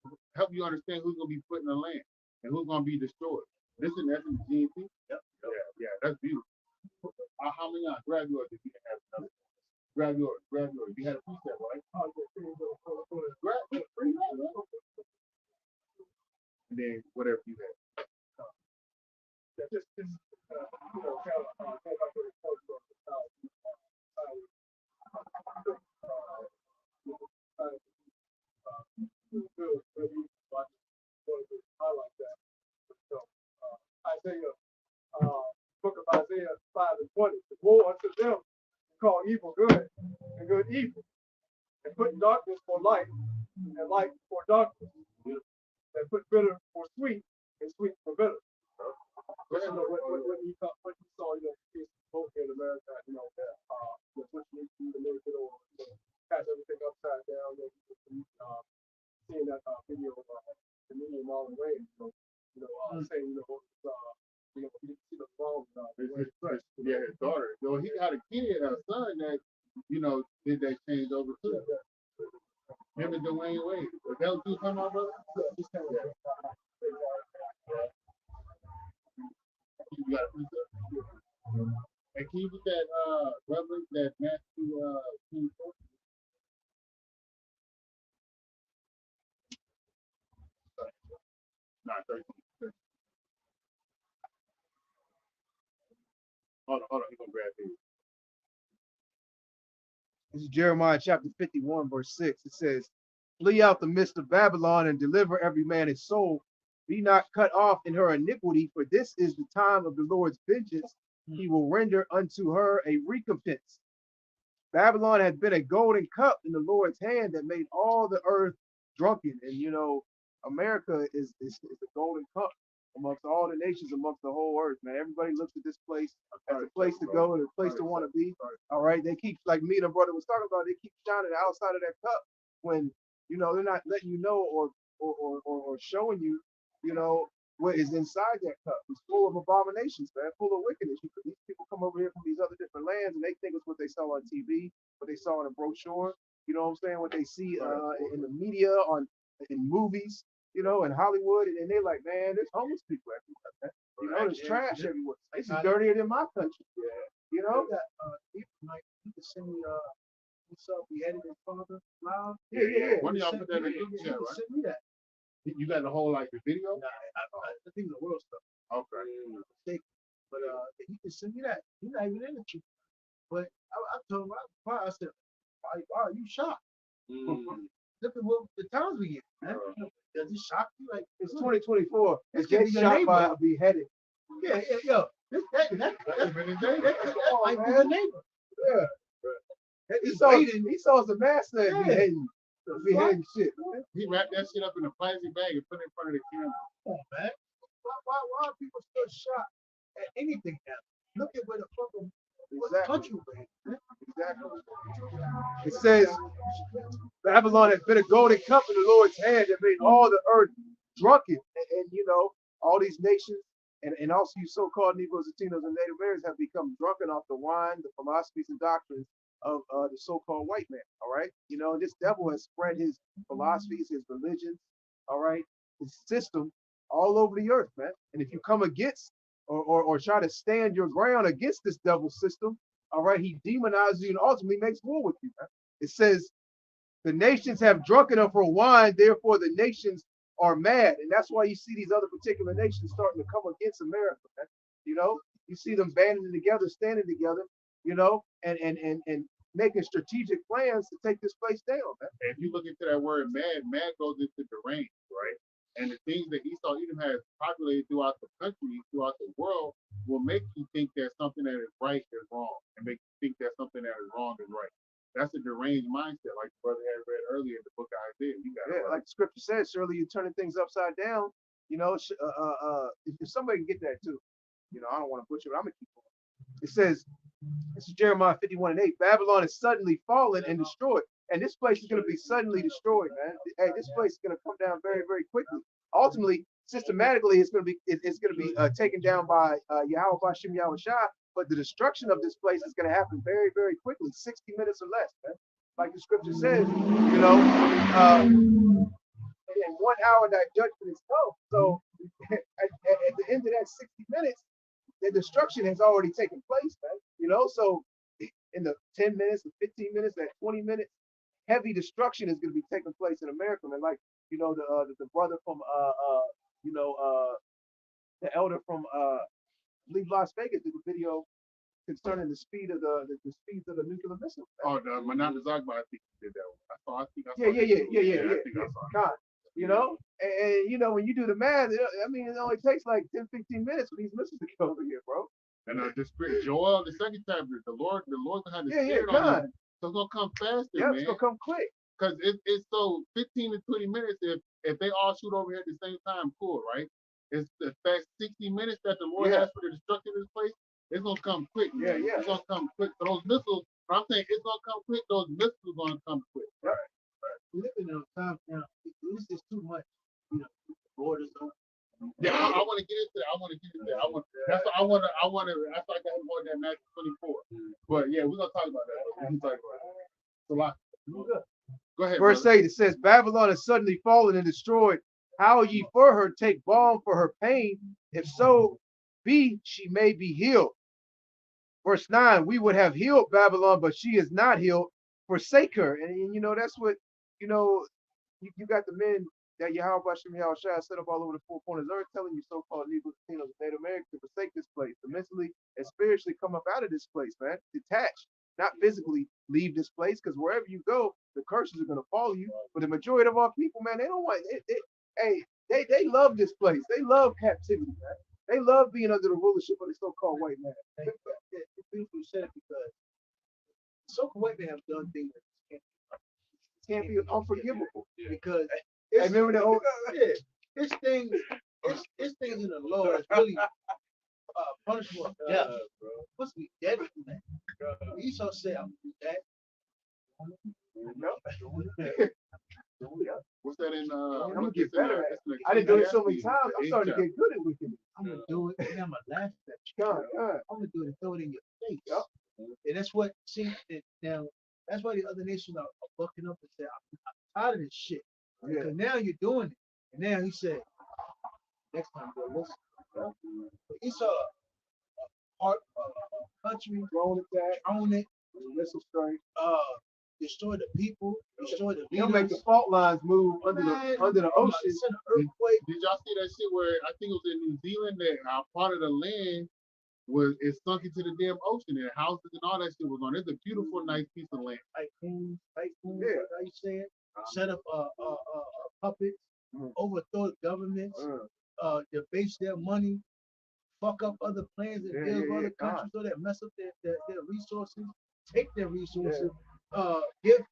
understand who's gonna be put in the land and who's gonna be destroyed. This is essence GMP. Yep. Yeah, that's beautiful. How many grab yours if you can have another? Grab yours. You had a precept, right? Grab bring that, right? And then whatever you have. Isaiah, book of Isaiah 5:20. The woe unto them call evil good and good evil, and put darkness for light and light for darkness, and put bitter for sweet and sweet for bitter. What you saw, both in America, the push me to the American or catch everything upside down. Seeing that video of the million mile away, saying, you see the wrong. Yeah, his daughter. So he got a kid, a son that, did that change over too. Him and Dwayne Wade. Was that what you talking about, brother? You got a precept? And can you get that reference that Matthew 24? Not 13. Hold on, he's gonna grab these. This is Jeremiah chapter 51, verse 6. It says, flee out the midst of Babylon and deliver every man his soul. Be not cut off in her iniquity, for this is the time of the Lord's vengeance. He will render unto her a recompense. Babylon had been a golden cup in the Lord's hand that made all the earth drunken. And America is a golden cup amongst all the nations, amongst the whole earth, man. Everybody looks at this place as a place to go and a place to want to be. All right. They keep, like me and the brother was talking about, they keep shining outside of that cup when, they're not letting you know or showing you, what is inside that cup. It's full of abominations, man, full of wickedness. These people come over here from these other different lands and they think it's what they saw on TV, what they saw in a brochure, what I'm saying, what they see in the media, in movies, in Hollywood, and they're like, man, there's homeless people everywhere, man. There's trash everywhere. This is dirtier than my country. Yeah. Like, you can send me we edited his father live. Yeah. One of y'all put that in the group chat, right? Send me that. You got the whole the video? Nah, I think the world stuff. Okay. But he can send me that. He's not even in the truth. But I told him, I said, wow, you shocked. Look at what the times we get, man. Does it shock you? Like, it's 2024. It's getting shocked by a beheaded. Yeah, yo. That might be the neighbor. Yeah. He saw some mass beheading shit. He wrapped that shit up in a plastic bag and put it in front of the camera. Come on, man. Why are people still shocked at anything now? Look at where the fucking Exactly. Exactly. It says Babylon has been a golden cup in the Lord's hand that made all the earth drunken. And you know, all these nations and also you so-called Negroes, Latinos, and Native Americans have become drunken off the wine, the philosophies and doctrines of the so-called white man. All right. You know, this devil has spread his philosophies, his religions, all right, his system all over the earth, man. And if you come against or try to stand your ground against this devil system, all right, he demonizes you and ultimately makes war with you, man. It says the nations have drunken of her wine, therefore the nations are mad. And that's why you see these other particular nations starting to come against America, man. You know, you see them banding together, standing together, you know, and making strategic plans to take this place down, man. And if you look into that word mad, mad goes into deranged, right? And the things that Esau Edom has populated throughout the country, throughout the world, will make you think that something that is right is wrong, and make you think that something that is wrong is right. That's a deranged mindset, like the brother had read earlier in the book of Isaiah. You got Yeah, like the scripture says, surely you're turning things upside down. You know, if somebody can get that too, you know, I don't want to butcher it. I'm gonna keep going. It says, this is Jeremiah 51:8. Babylon is suddenly fallen and destroyed, and this place is going to be suddenly destroyed, man. Hey, this place is going to come down very, very quickly. Ultimately, systematically, it's going to be taken down by Yahweh Bashim Yahweh Shah. But the destruction of this place is going to happen very, very quickly, 60 minutes or less, man. Like the scripture says, you know, in 1 hour that judgment is come. So at the end of that 60 minutes, the destruction has already taken place, man. You know, so in the 10 minutes, the 15 minutes, that 20 minutes, heavy destruction is going to be taking place in America, man. Like, you know, the brother from you know, the elder from I believe Las Vegas did a video concerning the speed of the speeds of the nuclear missiles. Oh, the Mananda Zagba, I think he did that one. I think I saw Yeah. I think I saw it. God, you know, and you know, when you do the math, I mean, it only takes like 10, 15 minutes for these missiles to get over here, bro. And the spirit, Joel, the second chapter, the Lord had the spirit God. on him. So it's gonna come faster, Yeah, man. it's gonna come quick. Because it's so 15 to 20 minutes. If they all shoot over here at the same time, cool, right? It's the fact 60 minutes that the Lord has for the destruction of this place. It's gonna come quick, man. Yeah. It's gonna come quick. So those missiles, I'm saying it's gonna come quick. Those missiles are gonna come quick. Right. Living in a time now, it's just too much. You know, the borders open. Yeah, I want to get into that. I want to get into that. That's what I want to. That's why I got more than match 24. But yeah, we're gonna talk about that. We can talk about that. It's a lot. Go ahead. Verse brother. 8, it says, Babylon is suddenly fallen and destroyed. How will ye for her take balm for her pain? If so be she may be healed. Verse 9, we would have healed Babylon, but she is not healed. Forsake her. And you know, that's what, you know, you got the men that Yahweh Bashim Yahweh Shah set up all over the four corners of the earth, telling you so-called Negroes, Latinos, and Native Americans to forsake this place, to mentally and spiritually come up out of this place, man. Detach, not physically leave this place, because wherever you go, the curses are going to follow you. But the majority of our people, man, they don't want it. They love this place. They love captivity, man. They love being under the rulership of the so-called white man. It's beautiful said because so-called white men have done things that Can't be unforgivable. because I remember the old. it's things in the law that's really punishable. Yeah, bro. Supposed to be dead from that. Esau said, "I'm gonna do that." What's that in? I'm gonna get better at it. I didn't do it so many times. I'm starting to get good at wickedness. I'm gonna do it, and I'm gonna laugh at you. God. I'm gonna do it and throw it in your face. And that's what now. That's why the other nations are bucking up and say, "I'm tired of this shit." Yeah. Because now you're doing it, and now he said, "Next time, go listen." But Esau, part country, Drone attack, own it, missile strike. destroy the people, destroy the He'll leaders. make the fault lines move under the ocean. Send an earthquake. Did y'all see that shit where I think it was in New Zealand that part of the land is sunk into the damn ocean and houses and all that shit was on. It's a beautiful, nice piece of land. Tycoons, Yeah. how you say it? Set up puppets, overthrow governments, debase their money, fuck up other plans and deal with other countries so that mess up their resources, take their resources, give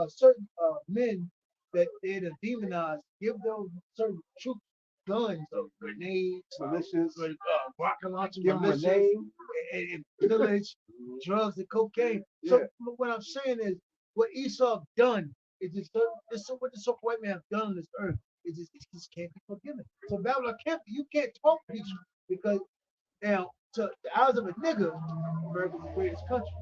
certain men that they're demonized, give those certain troops guns, grenades, Militias. rocket launchers, Give 'em a militias, name. and pillage, drugs and cocaine. So Yeah. what I'm saying is, what Esau done is just what the so white man have done on this earth. It just can't be forgiven. So Babylon can't. You can't talk peace because now to the eyes of a nigga, America's the greatest country.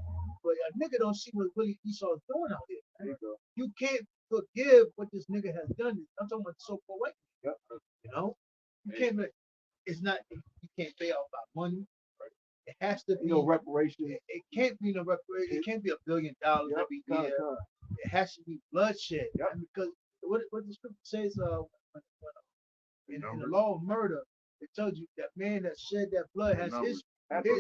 But a nigga don't see what really Esau's doing out here. There you go. You can't forgive what this nigga has done. I'm talking about the so-called white. Yep. You know, you can't. It's not. You can't pay off by money. It has to be reparations. It can't be no reparation. It can't be $1 billion every year. It has to be bloodshed. Yep. And because what the scripture says, in the law of murder, it tells you that man that shed that blood has his blood has to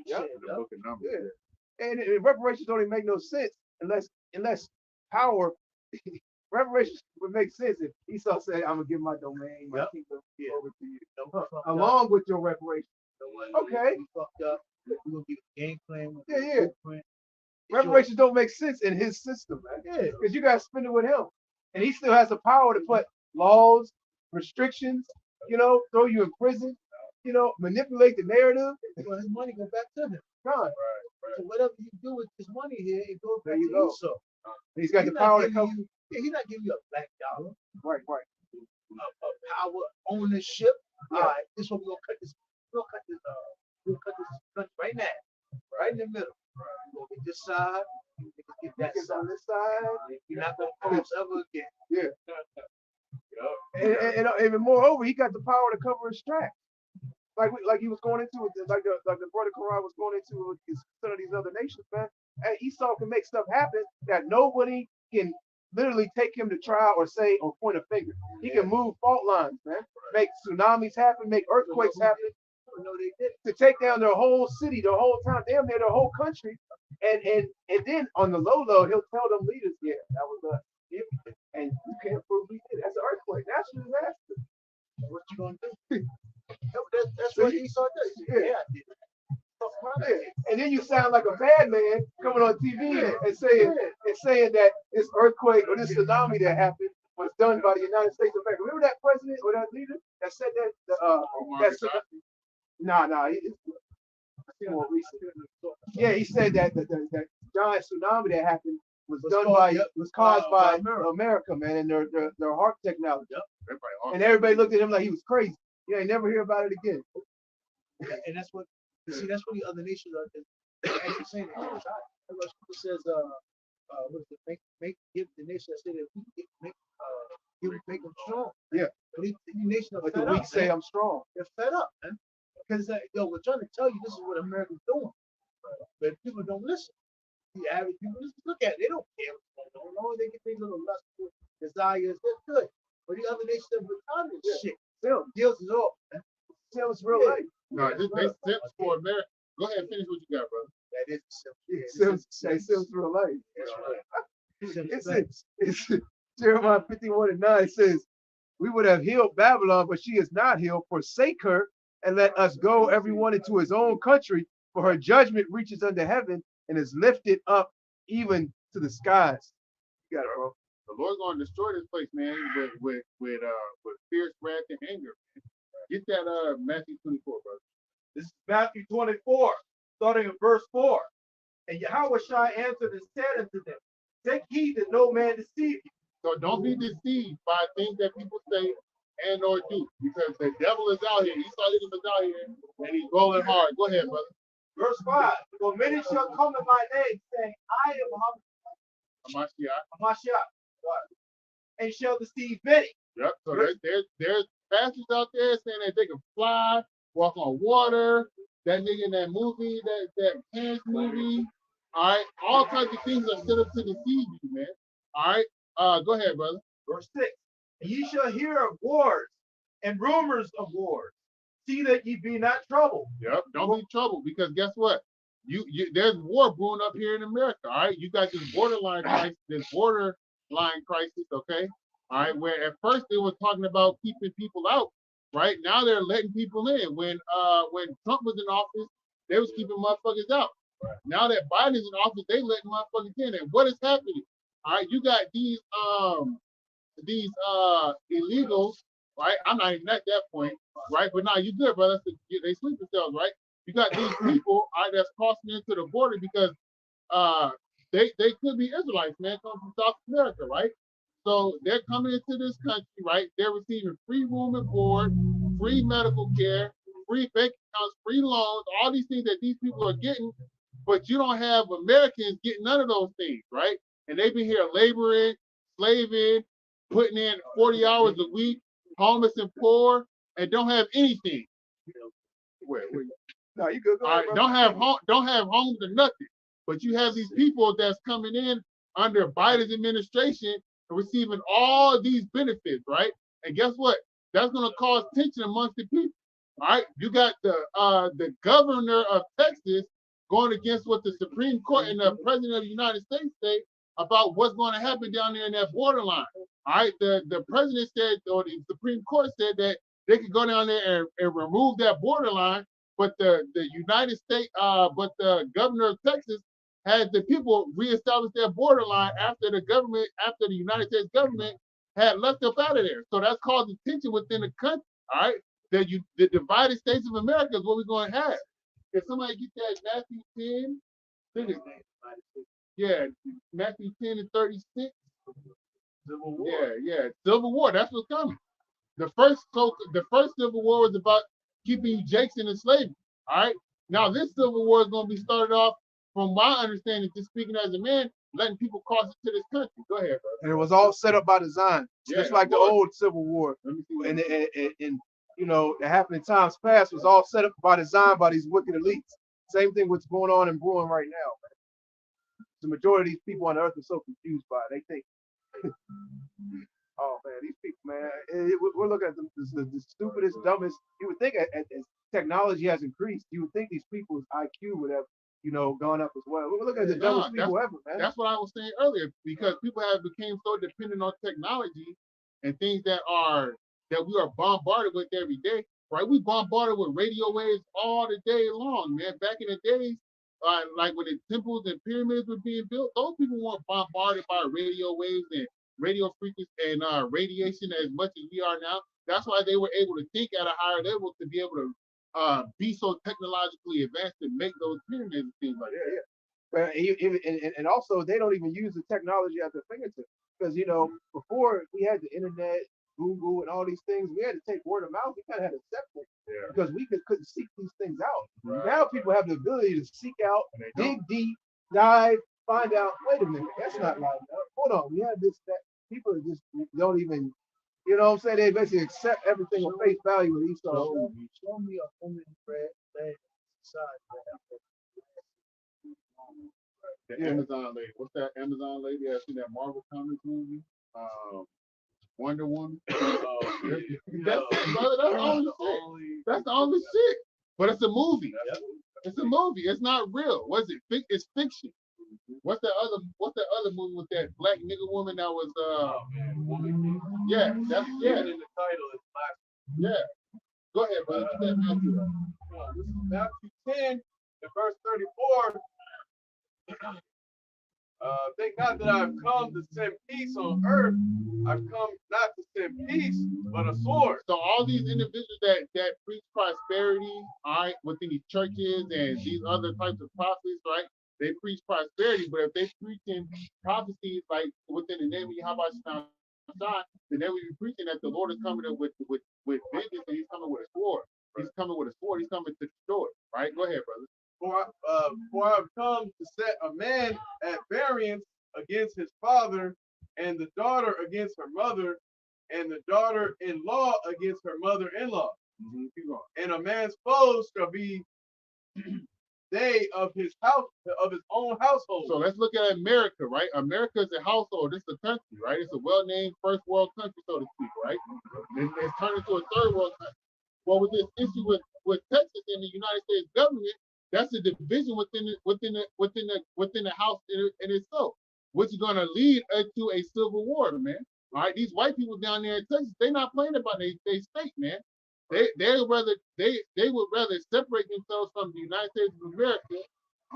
be shed. The book of Numbers. Yeah. And reparations don't even make no sense unless power. Reparations would make sense if Esau said, "I'm gonna give my domain, my kingdom over to you, along with your reparations." Okay. We fucked up. We're gonna give a game plan. Yeah. Reparations don't make sense in his system, man. Yeah. Because you gotta spend it with him, and he still has the power to put laws, restrictions, throw you in prison, manipulate the narrative. Well, his money go back to him. God. So whatever you do with his money here, it goes back There you to go. Esau. He's got the power to come. He's not giving you a black dollar. Right. A power ownership. All right, this one we're gonna cut this. We'll cut this country right now, right in the middle. We're gonna get this side. Get that side. On this side. You're not gonna cross ever again. Yeah. And moreover, he got the power to cover his tracks. Like he was going into it, like the brother Quran was going into with some of these other nations, man. And Esau can make stuff happen that nobody can literally take him to trial or say or point a finger. He can move fault lines, man. Make tsunamis happen, make earthquakes happen. No, they did. To take down their whole city, their whole town, damn near their whole country. And then on the low, he'll tell them leaders, yeah, that was us. And you can't prove we did. That's an earthquake. Natural disaster. What you gonna do? That's what Esau does. Yeah, I did. Yeah. And then you sound like a bad man coming on TV and saying that this earthquake or this tsunami that happened was done by the United States of America. Remember that president or that leader that said that? Nah. More recent. Yeah, he said that giant tsunami that happened was caused by America, man, and their HARP technology. And everybody looked at him like he was crazy. You ain't never hear about it again. And that's what the other nations are actually saying. That's what scripture says. What is it? Give the nation that say that we make them strong. Yeah. But these nations are Like fed the up. weak say, I'm strong. They're fed up, man. Because we're trying to tell you this is what America's doing, but people don't listen. The average people look at it. They don't care what's going on. Long as they get their little lustful desires, they're good. But the other nations are retarded shit. Deals is off, man. Deals real life. No, they simps for America. Go ahead, finish what you got, brother. That is Sims real life. That's right. It's Jeremiah 51:9 says, "We would have healed Babylon, but she is not healed. Forsake her and let us go, everyone into his own country, for her judgment reaches unto heaven and is lifted up even to the skies." You got it, bro. The Lord's going to destroy this place, man, with fierce wrath and anger. Get that Matthew 24, brother. This is Matthew 24, starting in verse 4. And Yahweh Shai answered and said unto them, take heed that no man deceive you. So don't be deceived by things that people say and or do, because the devil is out here. Esau is out here, and he's rolling hard. Go ahead, brother. Verse 5, for many shall come in my name, saying, I am Hamashiach, and shall deceive many. Yep. So there's pastors out there saying that they can fly, walk on water. That nigga in that movie, that Pants movie. All right. All kinds of things are set up to deceive you, man. All right. Go ahead, brother. Verse 6, and ye shall hear of wars and rumors of wars. See that ye be not troubled. Yep. Don't be troubled, because guess what? There's war brewing up here in America. All right. You got this borderline crisis, okay? All right, where at first they were talking about keeping people out, right? Now they're letting people in. When Trump was in office, they was keeping motherfuckers out. Now that Biden's in office, they letting motherfuckers in. And what is happening? All right, you got these illegals right? I'm not even at that point, right? But now you good, brother. They sleep themselves, right? You got these people, all right, that's crossing into the border because uh they could be Israelites, man, come from South America, right? So they're coming into this country, right? They're receiving free room and board, free medical care, free bank accounts, free loans, all these things that these people are getting, but you don't have Americans getting none of those things, right? And they've been here laboring, slaving, putting in 40 hours a week, homeless and poor, and don't have anything. Where No, you good. Go all ahead, right, brother. don't have homes or nothing. But you have these people that's coming in under Biden's administration and receiving all these benefits, right? And guess what? That's gonna cause tension amongst the people. All right, you got the governor of Texas going against what the Supreme Court and the President of the United States say about what's going to happen down there in that borderline. All right, the president said, or the Supreme Court said that they could go down there and remove that borderline, but the United States, but the governor of Texas had the people reestablish their borderline after the United States government had left up out of there. So that's causing tension within the country. All right, the divided states of America is what we're going to have. If somebody get that Matthew 10, yeah, Matthew 10 and 36. Civil War. Yeah, Civil War. That's what's coming. The first Civil War was about keeping Jackson in slavery. All right. Now this Civil War is going to be started off, from my understanding, just speaking as a man, letting people cross into this country. Go ahead, bro. And it was all set up by design, just like the old Civil War. Let me see. And you know, that happened in times past was all set up by design by these wicked elites. Same thing what's going on and brewing right now, man. The majority of these people on the earth are so confused by it. They think, oh man, these people, man, we're looking at the stupidest, dumbest. You would think as technology has increased, you would think these people's IQ would have, you know, gone up as well. We're looking at the dumbest people ever, man. That's what I was saying earlier, because people have become so dependent on technology and things that we are bombarded with every day, right? We bombarded with radio waves all the day long, man. Back in the days, like when the temples and pyramids were being built, those people weren't bombarded by radio waves and radio frequency and radiation as much as we are now. That's why they were able to think at a higher level to be able to be so technologically advanced to make those pyramids and things like that. And also they don't even use the technology at their fingertips, because you know, before we had the internet, Google, and all these things, we had to take word of mouth. We kind of had to separate because we couldn't seek these things out. Right. Now people have the ability to seek out, dig deep, dive, find out. Wait a minute, that's not right. Hold on, we have this. That people just don't even. You know what I'm saying? They basically accept everything on face value with Esau. Show me a woman bread inside. The Amazon lady. What's that Amazon lady? I seen that Marvel Comics movie. Wonder Woman. That's the only shit. That's the only shit. But it's a movie. It's a movie. It's not real. What's it? It's fiction. What's that other movie with that black nigga woman that was yeah, that's In the title is black. Yeah. Go ahead, brother. Get that Matthew. This is Matthew 10 and verse 34. Think not that I've come to send peace on earth. I've come not to send peace, but a sword. So all these individuals that preach prosperity, all right, within these churches and these other types of prophets, right? They preach prosperity, but if they preaching prophecies like within the name of Yahweh Shah, then they would be preaching that the Lord is coming with vengeance, and He's coming with a sword. He's coming with a sword. He's coming to destroy. Right? Go ahead, brother. For I've come to set a man at variance against his father, and the daughter against her mother, and the daughter-in-law against her mother-in-law. Keep going. And a man's foes shall be they of his house, of his own household. So let's look at America, right? America is a household. It's a country, right? It's a well-named first world country, so to speak, right? It's turned into a third world country. Well, with this issue with Texas and the United States government, that's a division within the house in itself, which is going to lead to a civil war, man. All right, these white people down there in Texas, they're not playing about their state, man. They would rather separate themselves from the United States of America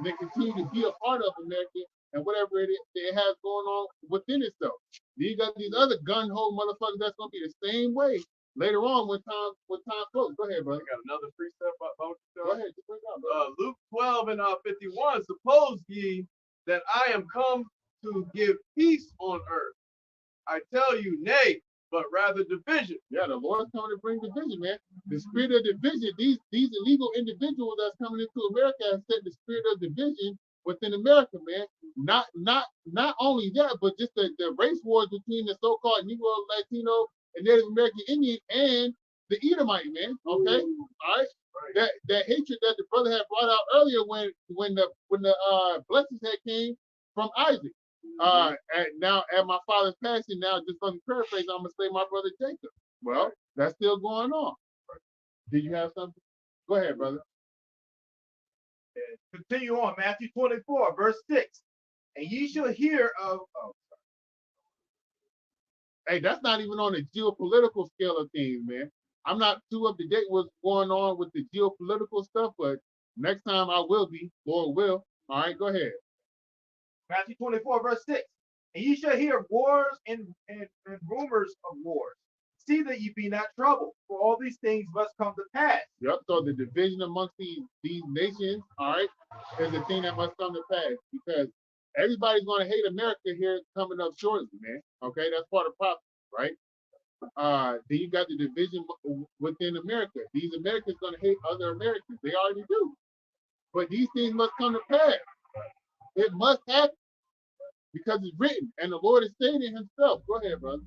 than continue to be a part of America and whatever it has going on within itself. You got these other gun-ho motherfuckers that's gonna be the same way later on when time goes. Go ahead, I brother. got another precept about what you Go ahead. Just bring it out, brother. Luke 12 and 51. Suppose ye that I am come to give peace on earth. I tell you, nay, but rather division. Yeah, the Lord's coming to bring division, man. The spirit of division, these illegal individuals that's coming into America have set the spirit of division within America, man. Not only that, but just the race wars between the so-called Negro, Latino, and Native American Indian and the Edomite, man. Okay, all right. That hatred that the brother had brought out earlier when the blessings had came from Isaac. At my father's passing, now just on the paraphrase, I'm gonna say my brother Jacob. Well, that's still going on. Did you have something? Go ahead, brother. Continue on, Matthew 24, verse 6. And ye shall hear of Hey, that's not even on the geopolitical scale of things, man. I'm not too up to date what's going on with the geopolitical stuff, but next time I will be, Lord will. All right, go ahead. Matthew 24, verse 6. And ye shall hear wars and rumors of wars. See that ye be not troubled, for all these things must come to pass. Yep. So the division amongst these nations, all right, is the thing that must come to pass because everybody's going to hate America here coming up shortly, man. Okay, that's part of prophecy, right? Then you got the division within America. These Americans going to hate other Americans. They already do. But these things must come to pass. It must happen because it's written, and the Lord is saying it Himself. Go ahead, brother.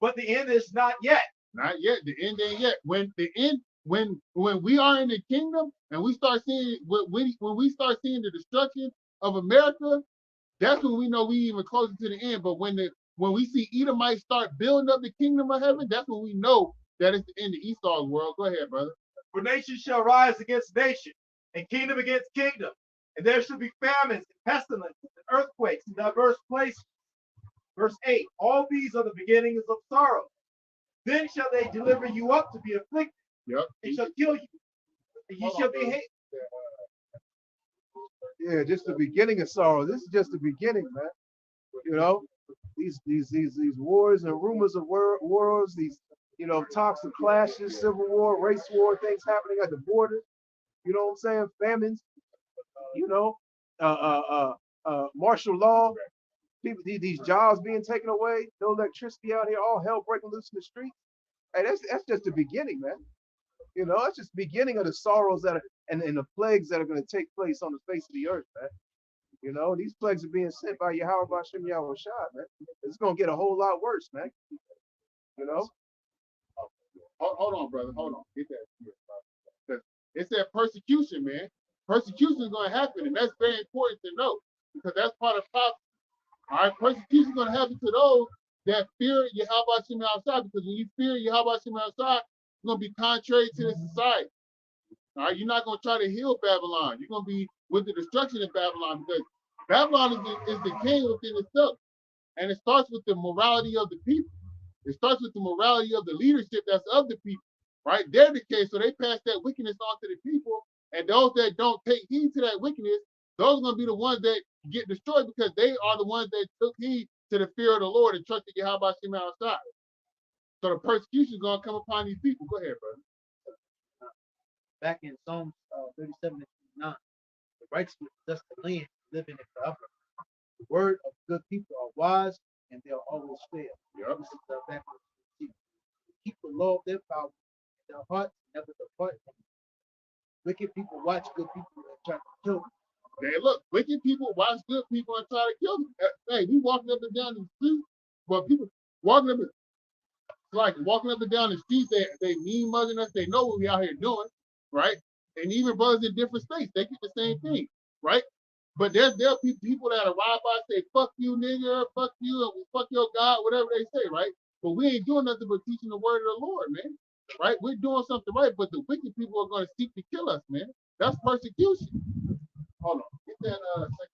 But the end is not yet. Not yet. The end ain't yet. When the end, when we are in the kingdom and we start seeing when we start seeing the destruction of America, that's when we know we even closer to the end. But when we see Edomites start building up the kingdom of heaven, that's when we know that it's the end of Esau's world. Go ahead, brother. For nation shall rise against nation, and kingdom against kingdom, and there shall be famines and pestilences and earthquakes in diverse places. Verse 8, all these are the beginnings of sorrow. Then shall they deliver you up to be afflicted, Yep. and shall kill you, and ye shall be hated. Yeah, just the beginning of sorrow. This is just the beginning, man. You know, these wars and rumors of wars, these talks of clashes, civil war, race war, things happening at the border. You know what I'm saying? Famines. You know, martial law. People, these jobs being taken away, no electricity out here, all hell breaking loose in the streets. Hey, that's just the beginning, man. You know, that's just the beginning of the sorrows that are and the plagues that are going to take place on the face of the earth, man. You know, these plagues are being sent by Yahweh Bashem Yahweh Shah, man. It's going to get a whole lot worse, man. You know? Hold on, brother. Hold on. Get that. It said persecution, man. Persecution is going to happen, and that's very important to know because that's part of prophecy. All right, persecution is going to happen to those that fear Yahweh Hashem outside, because when you fear Yahweh Hashem outside, it's going to be contrary to the society. All right, you're not going to try to heal Babylon. You're going to be with the destruction of Babylon because Babylon is the king within itself. And it starts with the morality of the people. It starts with the morality of the leadership that's of the people, right? They're the case, so they pass that wickedness on to the people. And those that don't take heed to that wickedness, those are going to be the ones that get destroyed because they are the ones that took heed to the fear of the Lord and trusted Yahweh Hashem outside. So the persecution is going to come upon these people. Go ahead, brother. Back in Psalms 37 and 9, the righteous will possess the land, live in it forever. The word of good people are wise, and they'll always fail. Yep. This is backwards. Keep the law of their power in their hearts, never depart. Wicked people watch good people and try to kill them. Hey, look, wicked people watch good people and try to kill them. Hey, we walking up and down the street, but people walking up, walking up and down the street, they mean mugging us. They know what we out here doing, right? And even brothers in different states, they get the same thing, right? But there'll be people that arrive by and say, fuck you, nigga, fuck you, and fuck your God, whatever they say, right? But we ain't doing nothing but teaching the word of the Lord, man, right? We're doing something right, but the wicked people are going to seek to kill us, man. That's persecution. Hold on. Get that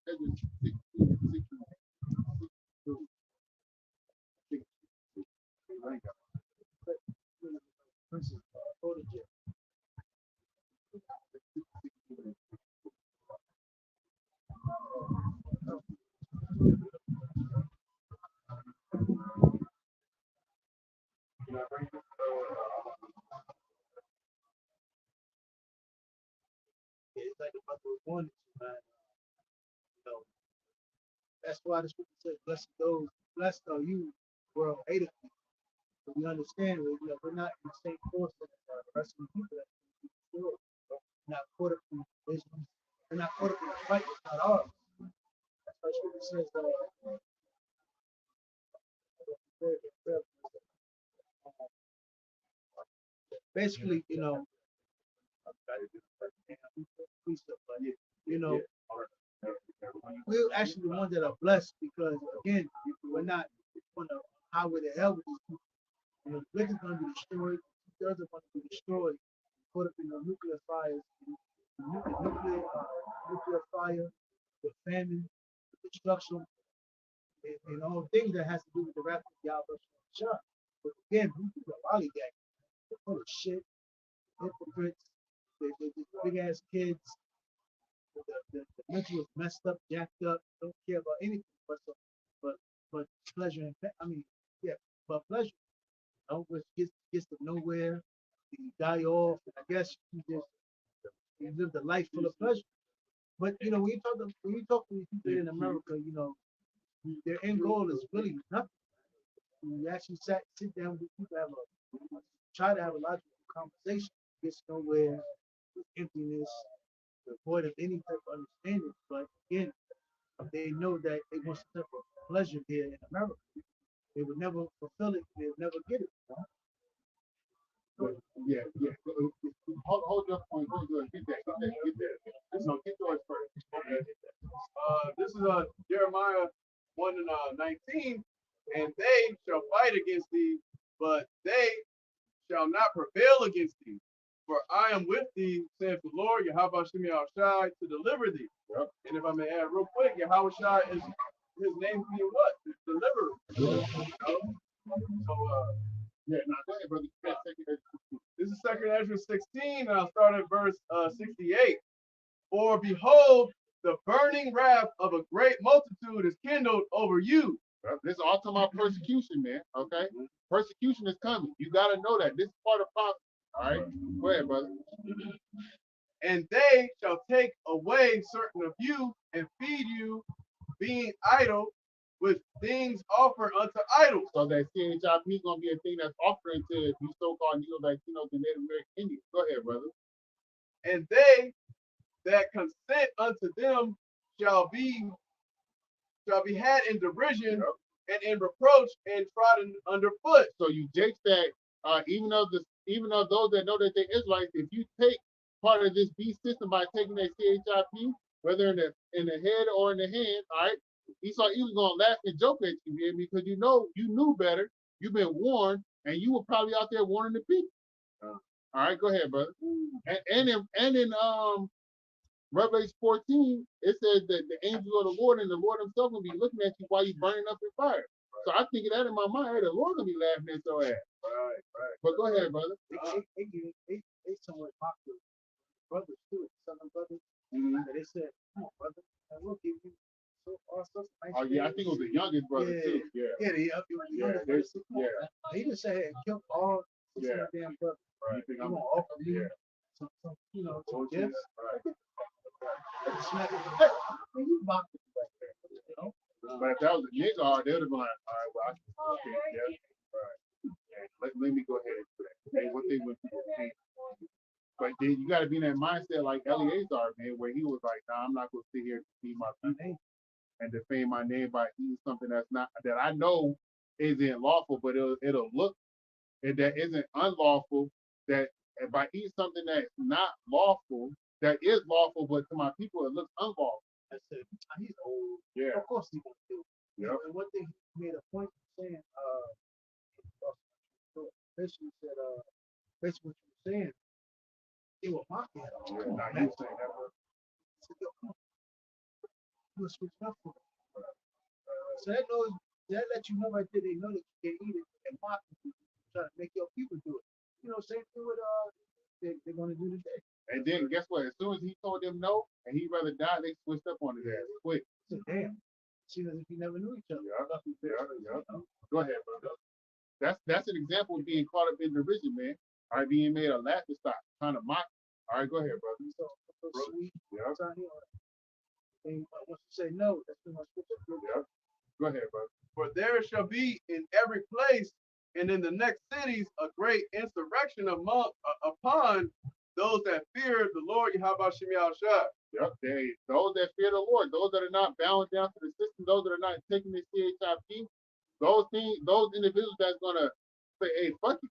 second. bondage, man. You know, that's why the scripture says, blessed are you, world hateth you. But we understand that, we're not in the same force as the rest of the people that we destroyed. We're not caught up in the divisions. We're not caught up in the fight. It's not ours. That's why the scripture says basically, you know, we're actually the ones that are blessed because again, we're not on the highway to hell with these people. The religion's gonna be destroyed, two-thirds are gonna be destroyed, caught up in the nuclear fires, nuclear fire, the famine, the destruction, and all things that has to do with the wrath of Yahweh. But again, we people are lollygagging. They're full of shit, hypocrites, they big ass kids. The mental is messed up, jacked up, don't care about anything but pleasure and but pleasure. Which gets to nowhere, you die off. I guess you lived a life full of pleasure. But when you talk to these people in America, their end goal is really nothing. You actually sit down with people, try to have a logical conversation, gets nowhere, with emptiness, devoid of any type of understanding. But again, they know that they want some type of pleasure here in America. They would never fulfill it. They would never get it. Yeah. Hold your point. Get that. No, get yours first. Okay. This is Jeremiah 1:19, and they shall fight against thee, but they shall not prevail against thee. For I am with thee, saith the Lord, Yahweh Shemi Shai, to deliver thee. Yep. And if I may add real quick, Yahweh Shai is his name being what? Deliverer. So Yeah, now go ahead, brother. this is 2 Ezra 16, and I'll start at verse 68. For behold, the burning wrath of a great multitude is kindled over you. This is all talking about persecution, man. Okay? Persecution is coming. You got to know that. This is part of prophecy. All right? Go ahead, brother. And they shall take away certain of you and feed you, being idle, with things offered unto idols. So that CHIP is going to be a thing that's offering to you so-called Neo-Latinos and Native American Indians. Go ahead, brother. And they that consent unto them shall be had in derision and in reproach and trodden underfoot. So you jakes that even though those that know that they're Israelites, if you take part of this beast system by taking that CHIP, whether in the head or in the hand, all right, Esau was gonna laugh and joke at you, man, because you knew better, you've been warned, and you were probably out there warning the people. All right, go ahead, brother. And in Revelation 14, it says that the angel of the Lord and the Lord himself will be looking at you while you burning up in fire. So I think of that in my mind, hey, the Lord will be laughing at your ass. Right. But go ahead, brother. They somewhat mock the brothers too, Southern brothers. Mm-hmm. They said, "Come on, brother, and we'll give you all sorts of nice Oh yeah, I think it was the youngest brother too. Yeah. He just said, "Kill all six of the damn brothers." Right. You think I'm gonna offer you some some gifts? Right. You mock it, But if that was a nigga, they would have been like, all right, well, okay, yeah, right. Yeah, let me go ahead and do that. Okay, what they went through. But then you got to be in that mindset like Eleazar, man, where he was like, nah, I'm not going to sit here and feed my people and defame my name by eating something that I know isn't lawful, but it'll look that isn't unlawful, that by eating something that's not lawful, that is lawful, but to my people, it looks unlawful. I said, he's old. Yeah. Of course he's going to do it. Yep. And one thing he made a point of saying, basically said, basically what you were saying, they were mocking him. Yeah, now you saying that, bro. I said, yo, come on. You were switching up for them. So that let you know right there, they know that you can't eat it and mock you, try to make your people do it. Same thing with they're going to do today. And then guess what? As soon as he told them no, and he'd rather die, they switched up on his ass quick. So damn. Seems as if you never knew each other. Yeah. Go ahead, brother. That's an example of being caught up in derision, man. All right, being made a laughing stock, trying to mock. All right, go ahead, brother. So bro. sweet. Yeah. It's out here. And once you say no, that's too much scripture. Yeah. Go ahead, brother. For there shall be in every place and in the next cities a great insurrection upon those that fear the Lord Yahweh Shem Yahushua. Yep. Those that fear the Lord, those that are not bound down to the system, those that are not taking the CHIP, those individuals that's gonna say, hey, fuck it.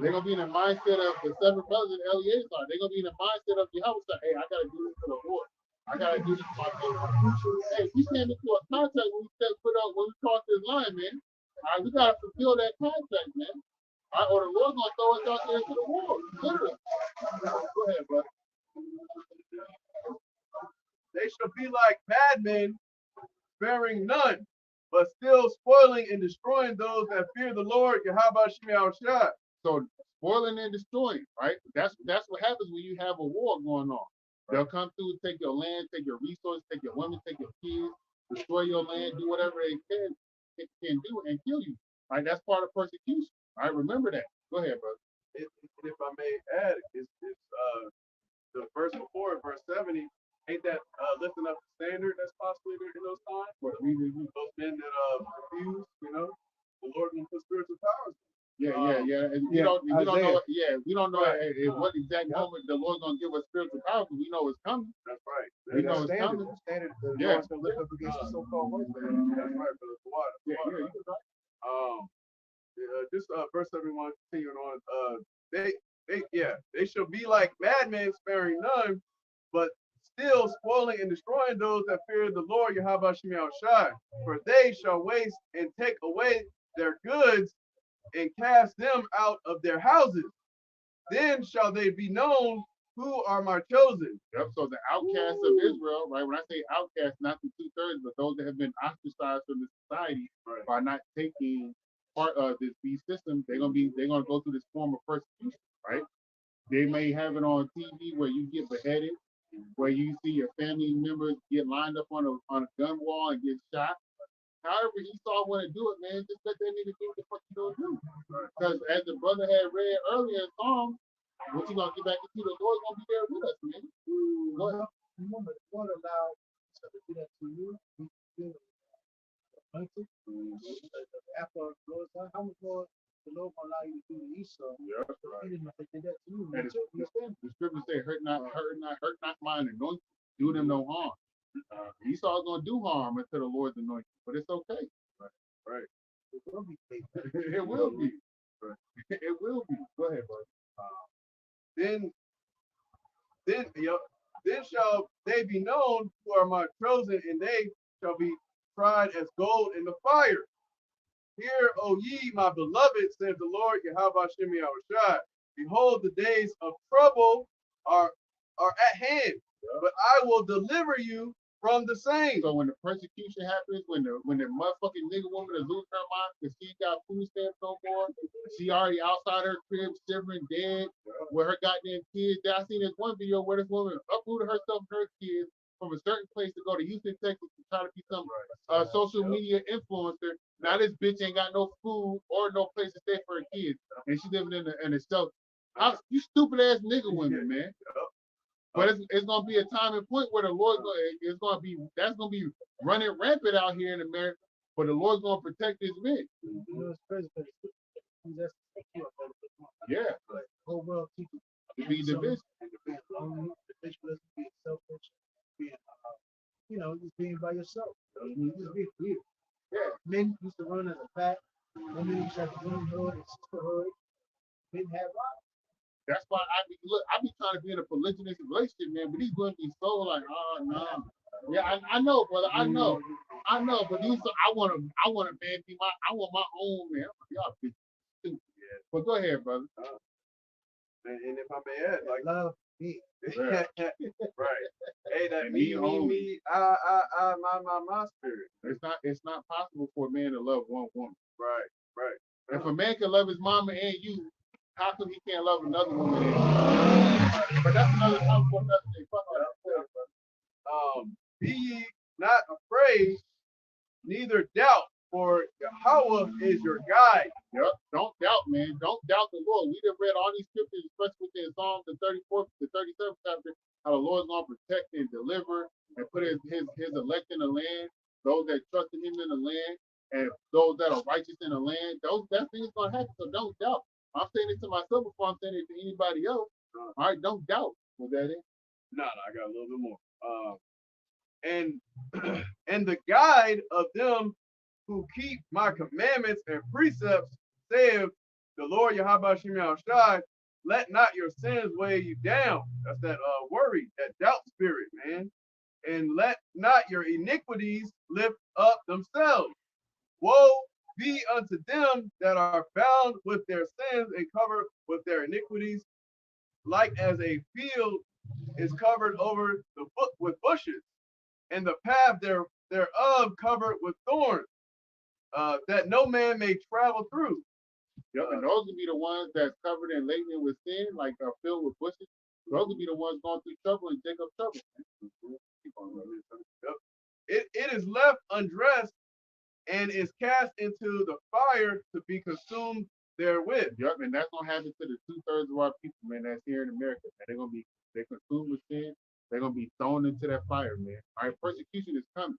They're gonna be in the mindset of the seven brothers and Eleazar. They're gonna be in the mindset of Yahweh. Hey, I gotta do this for the Lord. I gotta do this for my people. Hey, we came into a contract when we crossed this line, man. All right, we gotta fulfill that contract, man. All right, or the Lord's gonna throw us out there into the war. Literally. Go ahead, bro. They shall be like madmen, sparing none, but still spoiling and destroying those that fear the Lord Yahweh Shem Yahushua. So spoiling and destroying, right? That's what happens when you have a war going on. They'll come through, take your land, take your resources, take your women, take your kids, destroy your land, do whatever they can do and kill you. Right? That's part of persecution. All right, remember that. Go ahead, brother. If I may add, it's the verse before, verse 70, ain't that lifting up the standard that's possibly there in those times? What, Those men that refuse, the Lord will put spiritual powers. Yeah. And we don't know. Yeah, we don't know at what exact moment the Lord's gonna give us spiritual power, because we know it's coming. That's right. We know it's standard, coming. the standard, the Yeah. Lord's gonna lift up against the so-called white man. That's right, brother. The water. Just verse 71, continuing on. They shall be like madmen, sparing none, but still spoiling and destroying those that fear the Lord Yahweh Shem Yahushua. For they shall waste and take away their goods and cast them out of their houses. Then shall they be known who are my chosen. Yep. So the outcasts of Israel, right? When I say outcasts, not the 2/3, but those that have been ostracized from the society by not taking part of this beast system, they're gonna go through this form of persecution, right? They may have it on TV where you get beheaded, where you see your family members get lined up on a gun wall and get shot. However, Esau want to do it, man. Just let that nigga do what the fuck you gonna do. Because as the brother had read earlier in Psalm, what you gonna get back into, the Lord's gonna be there with us, man. Well, remember, the Lord allowed to do that to you. He did it. Anointed. After the Lord's done, how much more the Lord gonna allow you to do to Esau? Yeah, So he didn't know if they did that to you. And You understand? the scriptures say, hurt not mine, and don't do them no harm. Esau's gonna do harm until the Lord's anointed, but it's okay. Right. It will be faithful. It will be. It will be. Go ahead, bro. Then shall they be known who are my chosen, and they shall be tried as gold in the fire. Hear, O ye, my beloved, said the Lord Yahweh Shem Yahushua. Behold, the days of trouble are at hand, but I will deliver you from the same. So when the persecution happens, when the motherfucking nigga woman is losing her mind because she got food stamps no more, she already outside her crib, shivering, dead, with her goddamn kids. I seen this one video where this woman uprooted herself and her kids from a certain place to go to Houston, Texas to try to become a social media influencer. Now this bitch ain't got no food or no place to stay for her kids, and she living in a shelter. You stupid ass nigga women, man. But it's gonna be a time and point where the Lord that's gonna be running rampant out here in America, but the Lord's gonna protect his men. You know, it's crazy because he's just you up there. Yeah. Like, the whole world teaches To be division. being lonely, divisionless, being selfish, being just being by yourself. Just be clear. Yeah. Men used to run as a pack. Women used to have womanhood and sisterhood. Men had wives. That's why I be trying to be in a polygynous relationship, man. But these women be so like, oh no. Yeah, I know, brother. I know, but these I want a man be I want my own man. Y'all be stupid. Yeah. But go ahead, brother. And if I may add, like Love me. right. Hey, that And me, my spirit. It's not possible for a man to love one woman. Right. If a man can love his mama and you, how come he can't love another woman? But that's another time for another day. Fuck all that. Be ye not afraid, neither doubt, for Yahweh is your guide. Yep. Don't doubt, man. Don't doubt the Lord. We done read all these scriptures, especially within Psalms, the 34th, the 37th chapter. how the Lord's gonna protect and deliver and put his elect in the land, those that trust in him in the land, and those that are righteous in the land. That thing is gonna happen. So don't doubt. I'm saying it to myself before I'm saying it to anybody else. All right, don't doubt. Was that it? No, I got a little bit more. And and the guide of them who keep my commandments and precepts, saith the Lord Yahweh Shem Shai, let not your sins weigh you down. That's that worry, that doubt spirit, man. And let not your iniquities lift up themselves. Woe be unto them that are bound with their sins and covered with their iniquities, like as a field is covered over the foot with bushes, and the path thereof covered with thorns, that no man may travel through. Yep, and those would be the ones that's covered and laden with sin, like filled with bushes. Those would be the ones going through trouble and dig up trouble. Yep. It is left undressed and is cast into the fire to be consumed therewith. Yep, and that's gonna happen to the 2/3 of our people, man. That's here in America. Man. They're consumed with sin. They're gonna be thrown into that fire, man. All right, persecution is coming.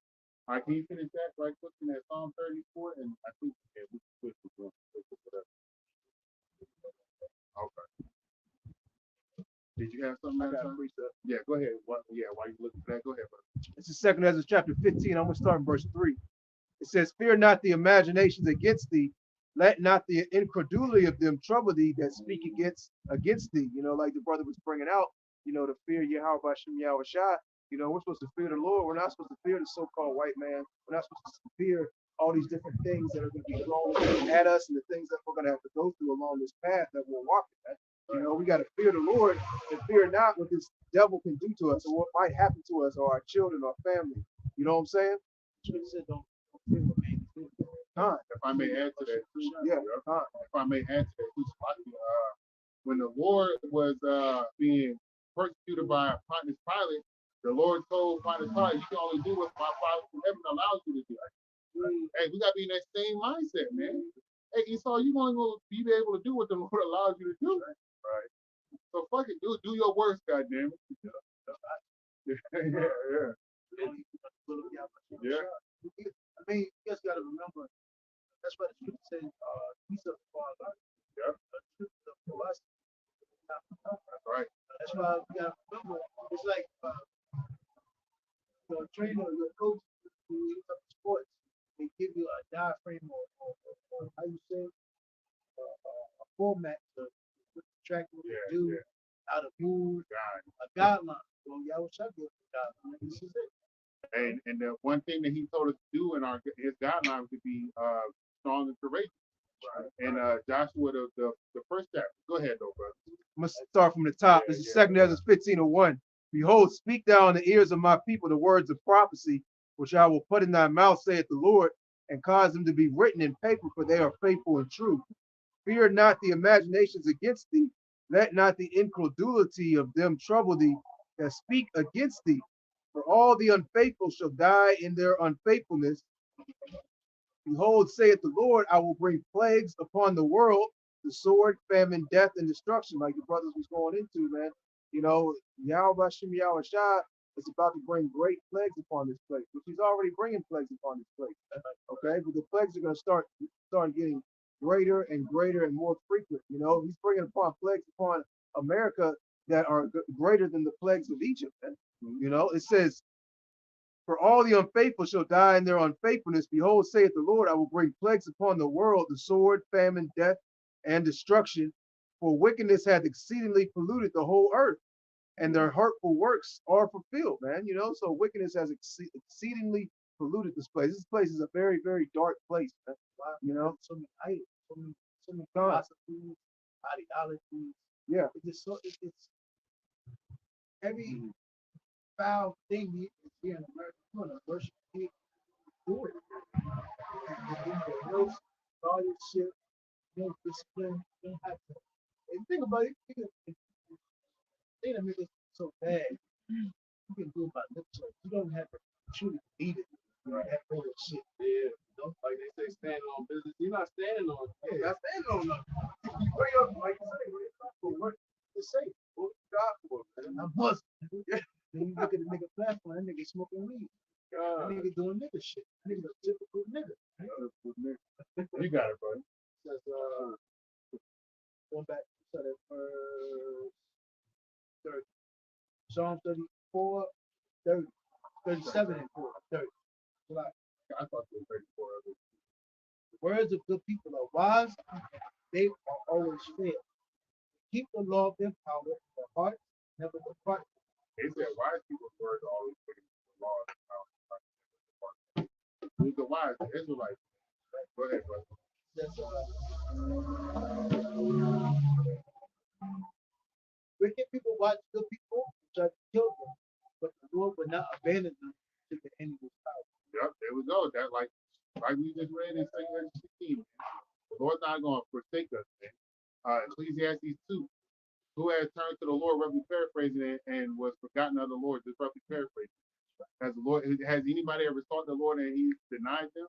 All right, can you finish that right quick in that Psalm 34? And I think we can switch it to whatever. Okay. Did you have something? Yeah, go ahead. While you looking for that, go ahead, brother. This is 2 Ezra chapter 15. I'm going to start in verse 3. It says, fear not the imaginations against thee. Let not the incredulity of them trouble thee that speak against thee. You know, like the brother was bringing out, you know, to fear Yahweh Bashem Yahweh Shai. You know, we're supposed to fear the Lord. We're not supposed to fear the so-called white man. We're not supposed to fear all these different things that are going to be thrown at us and the things that we're going to have to go through along this path that we're walking at. You know, we got to fear the Lord and fear not what this devil can do to us or what might happen to us or our children or family. You know what I'm saying? If I may add to that, too, if I may add to that, too, when the Lord was being persecuted by Pontius Pilate, the Lord told Pontius Pilate, "You can only do what my Father from heaven allows you to do." Hey, we gotta be in that same mindset, man. Hey, Esau, you only gonna be able to do what the Lord allows you to do. Right. So fuck it, do your worst, goddamn it. Yeah. I mean, you just got to remember, that's why the scripture says, peace of God. Yep. For us. That's right. That's why we got to remember, it's like your trainer, your coach, who is up sports, they give you a diaphragm or how you say, a format to what the track will do, how to move, a guideline. Well, y'all wish I give a guideline. This is it. And the one thing that he told us to do in his guidelines would be strong and courageous. Right. And Joshua, the first chapter. Go ahead, though, brother. I'm going to start from the top. This is 2 Ezra 15:1. Behold, speak thou in the ears of my people the words of prophecy, which I will put in thy mouth, saith the Lord, and cause them to be written in paper, for they are faithful and true. Fear not the imaginations against thee. Let not the incredulity of them trouble thee that speak against thee. For all the unfaithful shall die in their unfaithfulness. Behold, saith the Lord, I will bring plagues upon the world, the sword, famine, death, and destruction, like the brothers was going into, man. You know, Yahweh Shem Yahweh Shai is about to bring great plagues upon this place, which he's already bringing plagues upon this place. Okay, but the plagues are going to start getting greater and greater and more frequent. You know, he's bringing upon plagues upon America that are greater than the plagues of Egypt. Man. You know, it says, for all the unfaithful shall die in their unfaithfulness. Behold, saith the Lord, I will bring plagues upon the world, the sword, famine, death, and destruction. For wickedness hath exceedingly polluted the whole earth, and their hurtful works are fulfilled, man. You know, so wickedness has exceedingly polluted this place. This place is a very, very dark place, man. You know, so many idols, so many philosophies, ideologies. Yeah, it's every foul thing is here in America. You want to worship it, do it. All this shit, no discipline, you don't have to. And think about it, they don't make it so bad. You can do it by lip service. You don't have to truly need it. You don't have to do shit. Yeah, you know, like they say, standing on business. You're not standing on it. You're not standing on nothing. You bring up, like you say, for what to say. What God for, man? I'm Muslim. They smoking weed. That nigga doing nigga shit. That nigga a typical nigga. You got it, bro. Says, going back to that verse 30. Psalm 34, 30, 37 and 4, 30. Like, I thought it was 34 of it. the words of good people are wise, they are always fair. Keep the law of their power in their heart, never depart. They said wise people's words always put the law in the mouth. Who's the wise? The Israelites. Go ahead, brother. Says, wicked people watch good people and try to kill them, but the Lord will not abandon them to the enemy's power. Yep, there we go. That like we just read in 2 16. The Lord's not going to forsake us, man. Ecclesiastes 2. Who has turned to the Lord, roughly paraphrasing it, and was forgotten of the Lord, just roughly paraphrasing. Has anybody ever sought the Lord and he denied them?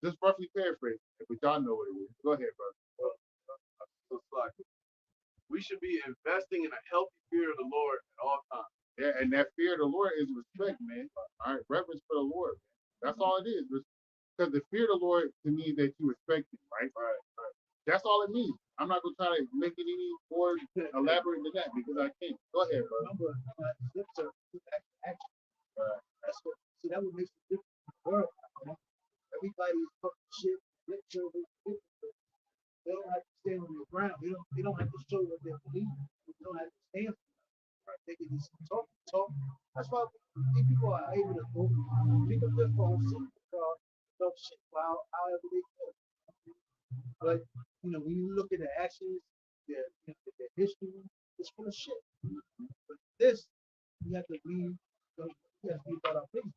Just roughly paraphrase, but y'all know what it is. Go ahead, brother. Looks like we should be investing in a healthy fear of the Lord at all times. Yeah, and that fear of the Lord is respect, man. All right, reverence for the Lord. Man. That's all it is. Because the fear of the Lord to me that you respect him, right? Right. That's all it means. I'm not gonna try to make it any more elaborate than that because I can't. Go ahead, brother. Remember, lip service is action. That's what. See, that would make a difference in the world. You know? Everybody's fucking shit. Lip service. They don't have to stand on their ground. They don't have to show what they believe. They don't have to stand for it. They can just talk. That's why these people are able to go pick up their phone, sing the car, talk shit while however they feel. But you know, when you look at the actions, their history, it's full of shit. But this, you have to be, you have to be about our business.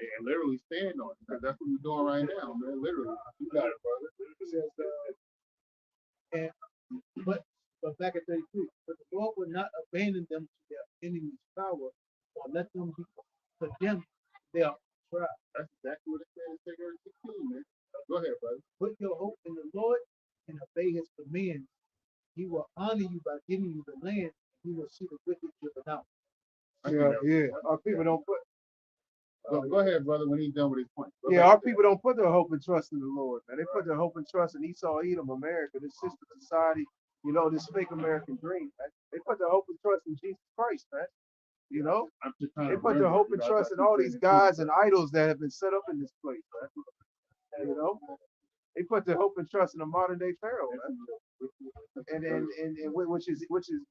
And literally stand on it because that's what we're doing right now, man. Literally, you got it, brother. It says, but back at 33, but the Lord will not abandon them to their enemy's power or let them be condemned. They are tried. That's exactly what it says in 2 man. Go ahead, brother. Put your hope in the Lord and obey his commands. He will honor you by giving you the land. He will see the wicked driven out. Yeah. Our people don't put. Go ahead, brother, when he's done with his point. Our people don't put their hope and trust in the Lord, man. They put their hope and trust in Esau, Edom, America, this sister society, this fake American dream, man. They put their hope and trust in Jesus Christ, man. They put their hope and trust in all these gods and idols that have been set up in this place, man. They put their hope and trust in a modern day Pharaoh, man. And which is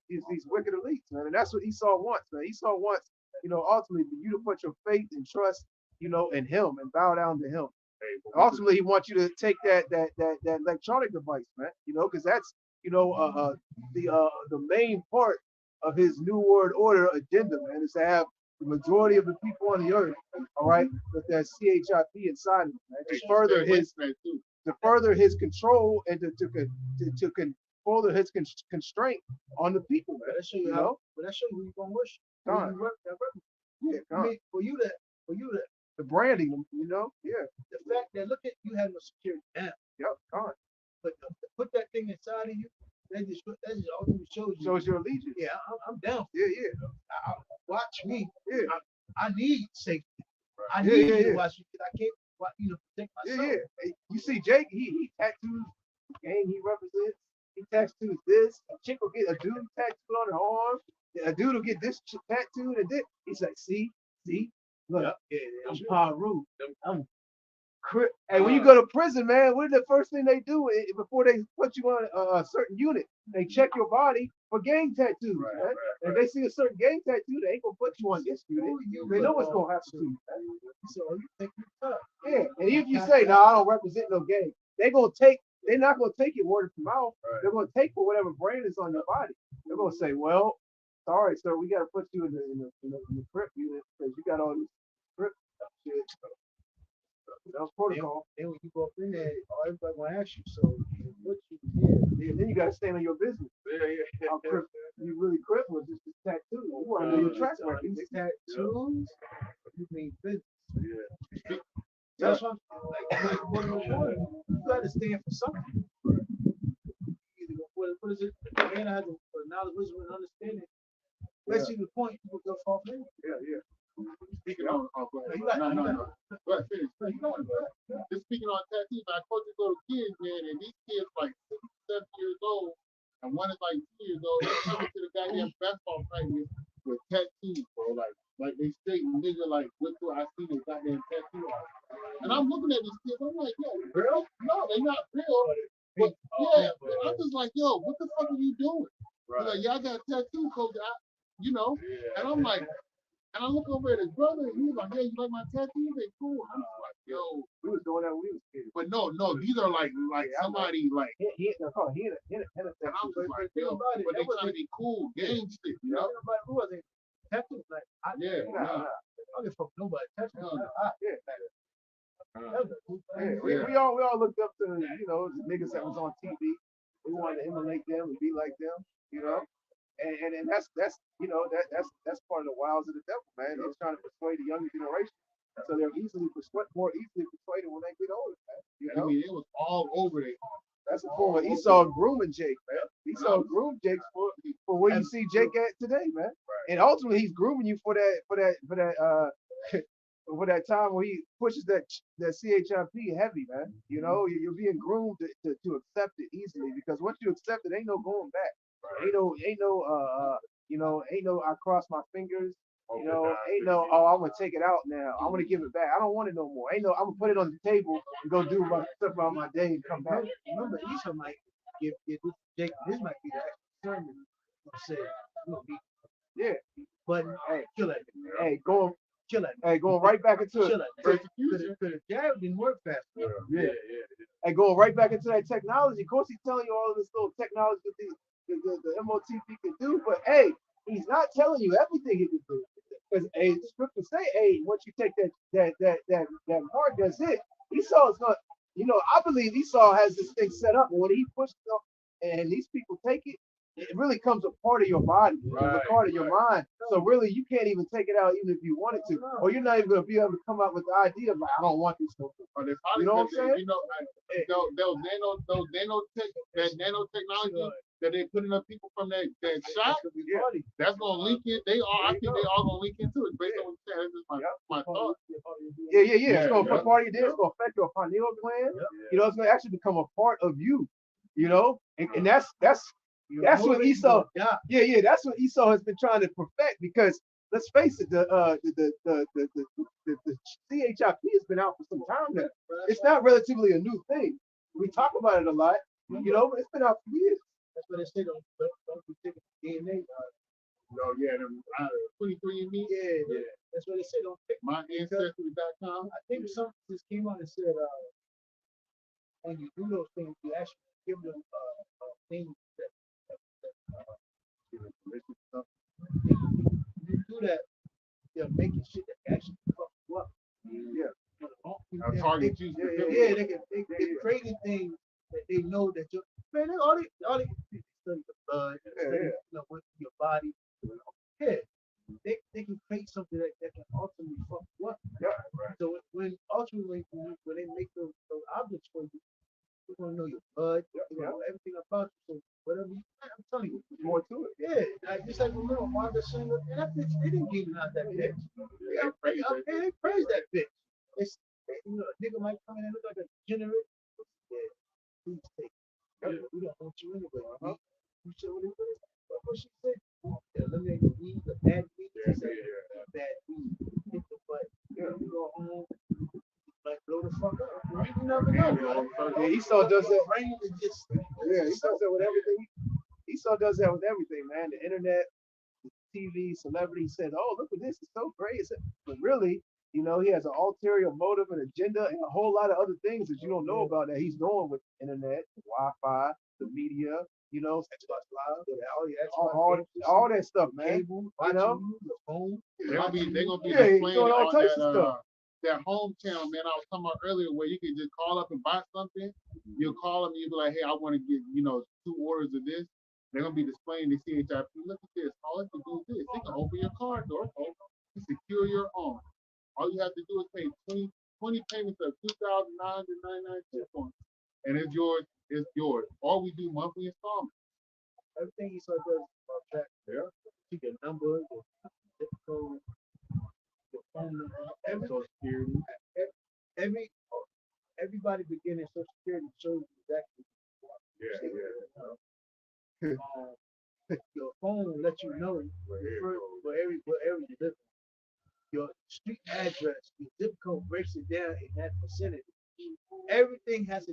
these wicked elites, man. And that's what Esau wants, man. Esau wants, ultimately for you to put your faith and trust, in him and bow down to him. Ultimately, he wants you to take that electronic device, man. Because that's the main part of his New World Order agenda, man, is to have the majority of the people on the earth, all right, with that CHIP inside of them, man, to further his control and to further his constraint on the people, man. Let's show you how. But let's show you who you're gonna worship. For you to the branding, yeah. The fact that look at you have no security now. Yep, God. But to put that thing inside of you, that just ultimately shows you. Shows your allegiance. Yeah, I'm down. Yeah. Watch me. Yeah. I need safety. I need you to watch me because I can't, protect myself. Yeah. You see, Jake, he tattoos the gang he represents. He tattoos this. A chick will get a dude tattooed on her arm. A dude will get this tattooed and this. He's like, see, look, I'm Paru. I'm Crip. Hey, when you go to prison, man, what is the first thing they do before they put you on a certain unit? They check your body for gang tattoos. Right? If they see a certain gang tattoo, they ain't gonna put you on this unit. They know what's gonna happen to you. So you think you're tough. Yeah, and if you say, no, I don't represent no gang, they're not gonna take it word of mouth. Right. They're gonna take for whatever brand is on your body. They're gonna say, well, sorry, sir, we gotta put you in the Crip unit because you got all this Crip shit. That was protocol. Then when you go up in there, everybody gonna ask you, so what you did. Then you gotta stand on your business. Yeah. You really Crip with just a tattoo. You want to know your track record. These tattoos, you mean business. Yeah. That's what I'm like you gotta stand for something. Either what is it? Man, I had to knowledge, wisdom, and understanding. Basically, the point people go off in. Yeah. speaking on, oh, go ahead. No. Go ahead, finish. Just speaking on tattoos, I coach these little kids, man, and these kids like 6, 7 years old, and one is like 2 years old. They come to the goddamn basketball practice with tattoos, bro. Like they straight nigga, like went through. I see this goddamn tattoo art, and I'm looking at these kids. I'm like, yo, real? No, they're not real. But yeah, I'm just like, yo, what the fuck are you doing? Right. Like, yeah, I got a tattoo, coach. And I'm like, and I look over at his brother, and he's like, yeah, you like my tattoos? They cool. I'm just like, yo, We was doing that when we was kids. but no, these are like somebody like. And I'm just like, yo, but they trying to be cool, gang shit, you know? Who was it? Tattoos, like, I don't give a fuck nobody. Tattoos, we all looked up to, you know, the niggas that was on TV. We wanted to emulate them and be like them, you know. And that's you know, that's part of the wiles of the devil, man. He's trying to persuade the younger generation, so they're more easily persuaded when they get older, man. You know? I mean, it was all over there. That's a form of Esau grooming Jake, man. Esau groomed Jake for where you see Jake at today, man. And ultimately, he's grooming you for that for that time where he pushes that CHIP heavy, man. You know, you're being groomed to accept it easily, because once you accept it, ain't no going back. Ain't no I cross my fingers. You know, ain't no, oh, I'm gonna take it out now. I'm gonna give it back. I don't want it no more. Ain't no, I'm gonna put it on the table and go do my stuff on my day and come back. Remember, Esau might give Jake, this might be the actual sermon. Say, yeah. But hey, kill that. Hey, going right back into it. Persecution. The jab didn't work fast. Yeah. And going right back into that technology. Of course, he's telling you all of this little technology that the MOTP can do, but hey, he's not telling you everything he can do. Because the scripture say, hey, once you take that mark, that's it. Esau is gonna, you know, I believe Esau has this thing set up, and when he pushes it and these people take it, it really comes a part of your body, a part of your mind. So really, you can't even take it out, even if you wanted to, or you're not even gonna be able to come out with the idea of like, I don't want this stuff. You know what I'm saying? You know, those nanotechnology that they putting up people from that shop, that's gonna link it. I think they all gonna link into it based on what you're saying. This is my thought. Yeah. It's gonna put part of your day. It's gonna affect your pineal gland. You know, it's gonna actually become a part of you. You know, and that's what Esau. That's what Esau has been trying to perfect, because let's face it, the CHIP has been out for some time now. It's not relatively a new thing. We talk about it a lot, you know, but it's been out for years. That's what they say. Don't be taking DNA. 23andMe. Yeah. That's what they say. Don't take MyAncestry.com. I think something just came on and said, when you do those things, you actually give them things that you do that, they're making shit that actually fuck you up. Target you. They're creating things that they know that you're, man, all they study the blood, study your body. Yeah. They can create something that can ultimately fuck you up. So when they make those objects for you, they're gonna know your blood, they're gonna know everything about you. So whatever I'm telling you, there's more to it. Yeah, just like remember Margaret Singer, and that bitch, they didn't give out that bitch. They praised that bitch. It's, you know, a nigga might come in and look like a degenerate. Yeah, please take it. We don't want you anyway. You should what she said. Eliminate the weed, the bad weed. Bad weed. Hit the butt. You go home. Like blow the fuck up. You never know. Yeah, Esau does that. Brain is just. Yeah, he does that with everything. Esau does that with everything, man. The internet, the TV, celebrity says, "Oh, look at this! It's so great." But really, you know, he has an ulterior motive and agenda, and a whole lot of other things that you don't know about that he's doing with the internet, the Wi-Fi, the media. You know, all that stuff, man. Cable, you know, the phone. They're gonna be displaying all types of stuff. That home channel, man, I was talking about earlier, where you can just call up and buy something. You'll call them and you'll be like, hey, I want to get, 2 orders of this. They're going to be displaying the CHIP. Look at this. All you have to do is this. They can open your car door, to secure your home. All you have to do is pay 20 payments of $2,999 points. And it's yours. It's yours. Or we do monthly installments. Everything Esau does is about that. You get numbers, your zip code, your phone every, Social Security. every everybody beginning Social Security shows you exactly. Your phone will let you know wherever you live. Your street address, your zip code breaks it down in that vicinity. Everything is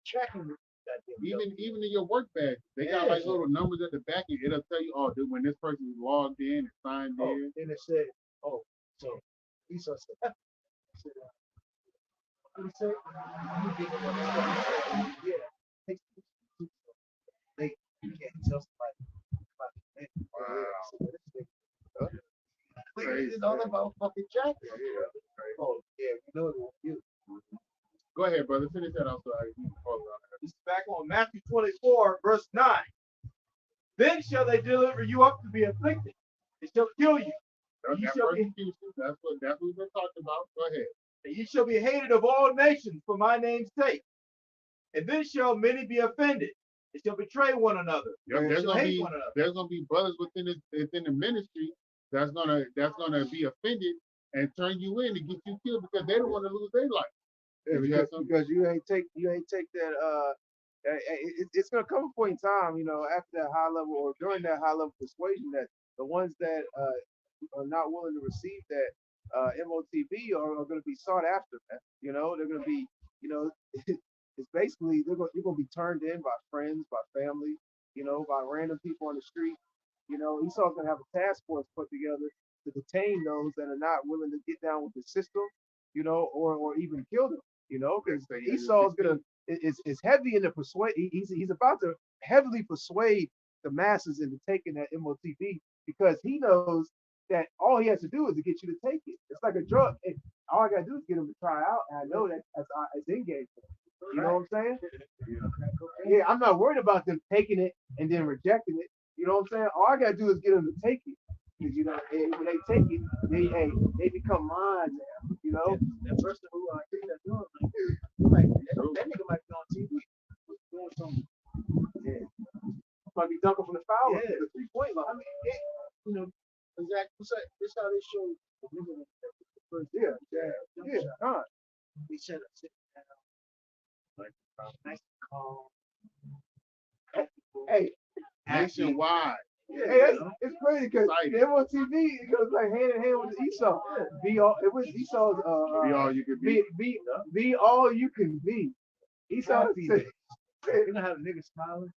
tracking with that thing. Even in your work badge, they got like little numbers at the back, and it'll tell you, oh, dude, when this person is logged in and signed in. Then it said, oh, so Esau said, what he said? Yeah, they can't tell somebody. It's all about fucking tracking. Oh, yeah, we know that you. Go ahead, brother. Finish that out. This is back on Matthew 24, verse 9. Then shall they deliver you up to be afflicted. They shall kill you. That's what we've been talking about. Go ahead. And ye shall be hated of all nations for my name's sake. And then shall many be offended. They shall betray one another. Yep, They shall hate one another. There's gonna be brothers within the ministry that's gonna be offended and turn you in to get you killed because they don't want to lose their life. Yeah, because you ain't take that it's gonna come a point in time, after that high level or during that high level persuasion that the ones that are not willing to receive that MOTB are going to be sought after, man. They're going to be, it's basically you're going to be turned in by friends, by family, by random people on the street. Esau's going to have a task force put together to detain those that are not willing to get down with the system, or even kill them, because Esau's going to is heavy in the persuade. He's about to heavily persuade the masses into taking that MOTB because he knows that all he has to do is to get you to take it. It's like a drug. All I gotta do is get him to try out, and I know that it's engaged. You know what I'm saying? Yeah, I'm not worried about them taking it and then rejecting it. You know what I'm saying? All I gotta do is get them to take it. Because when they take it, they become mine now. That person who I think that's doing that nigga might be on TV doing something. Yeah. Might be dunking from the foul. Yeah. The 3-point line. I mean, exactly. This how they show the nigga first. Yeah. We said sit down, nice and calm. Hey, nationwide. Hey, it's crazy because the MOTV goes like hand in hand with Esau. Be all. It was Esau's. Be all you can be. Be all you can be. Esau said, "You know how the nigga smiling?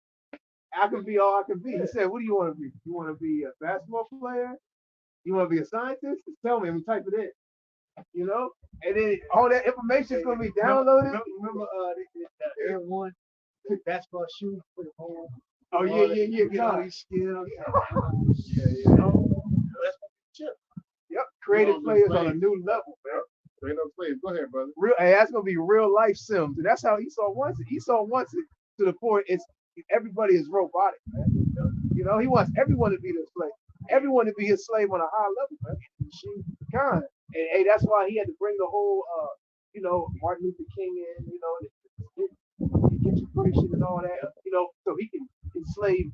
I can be all I can be." He said, "What do you want to be? You want to be a basketball player? You want to be a scientist? Just tell me, and we type it in. And then all that information is gonna be downloaded." Remember Air One basketball shoes for the home. Oh yeah. Get all these skills. That's chip. Yep. Creative players on a new level, man. Straight up players. Go ahead, brother. That's gonna be real life sims, and that's how Esau wants it. Esau wants it to the point everybody is robotic, man. He wants everyone to be their slave, everyone to be his slave on a high level, man. And hey, that's why he had to bring the whole, Martin Luther King in, integration and all that, so he can enslave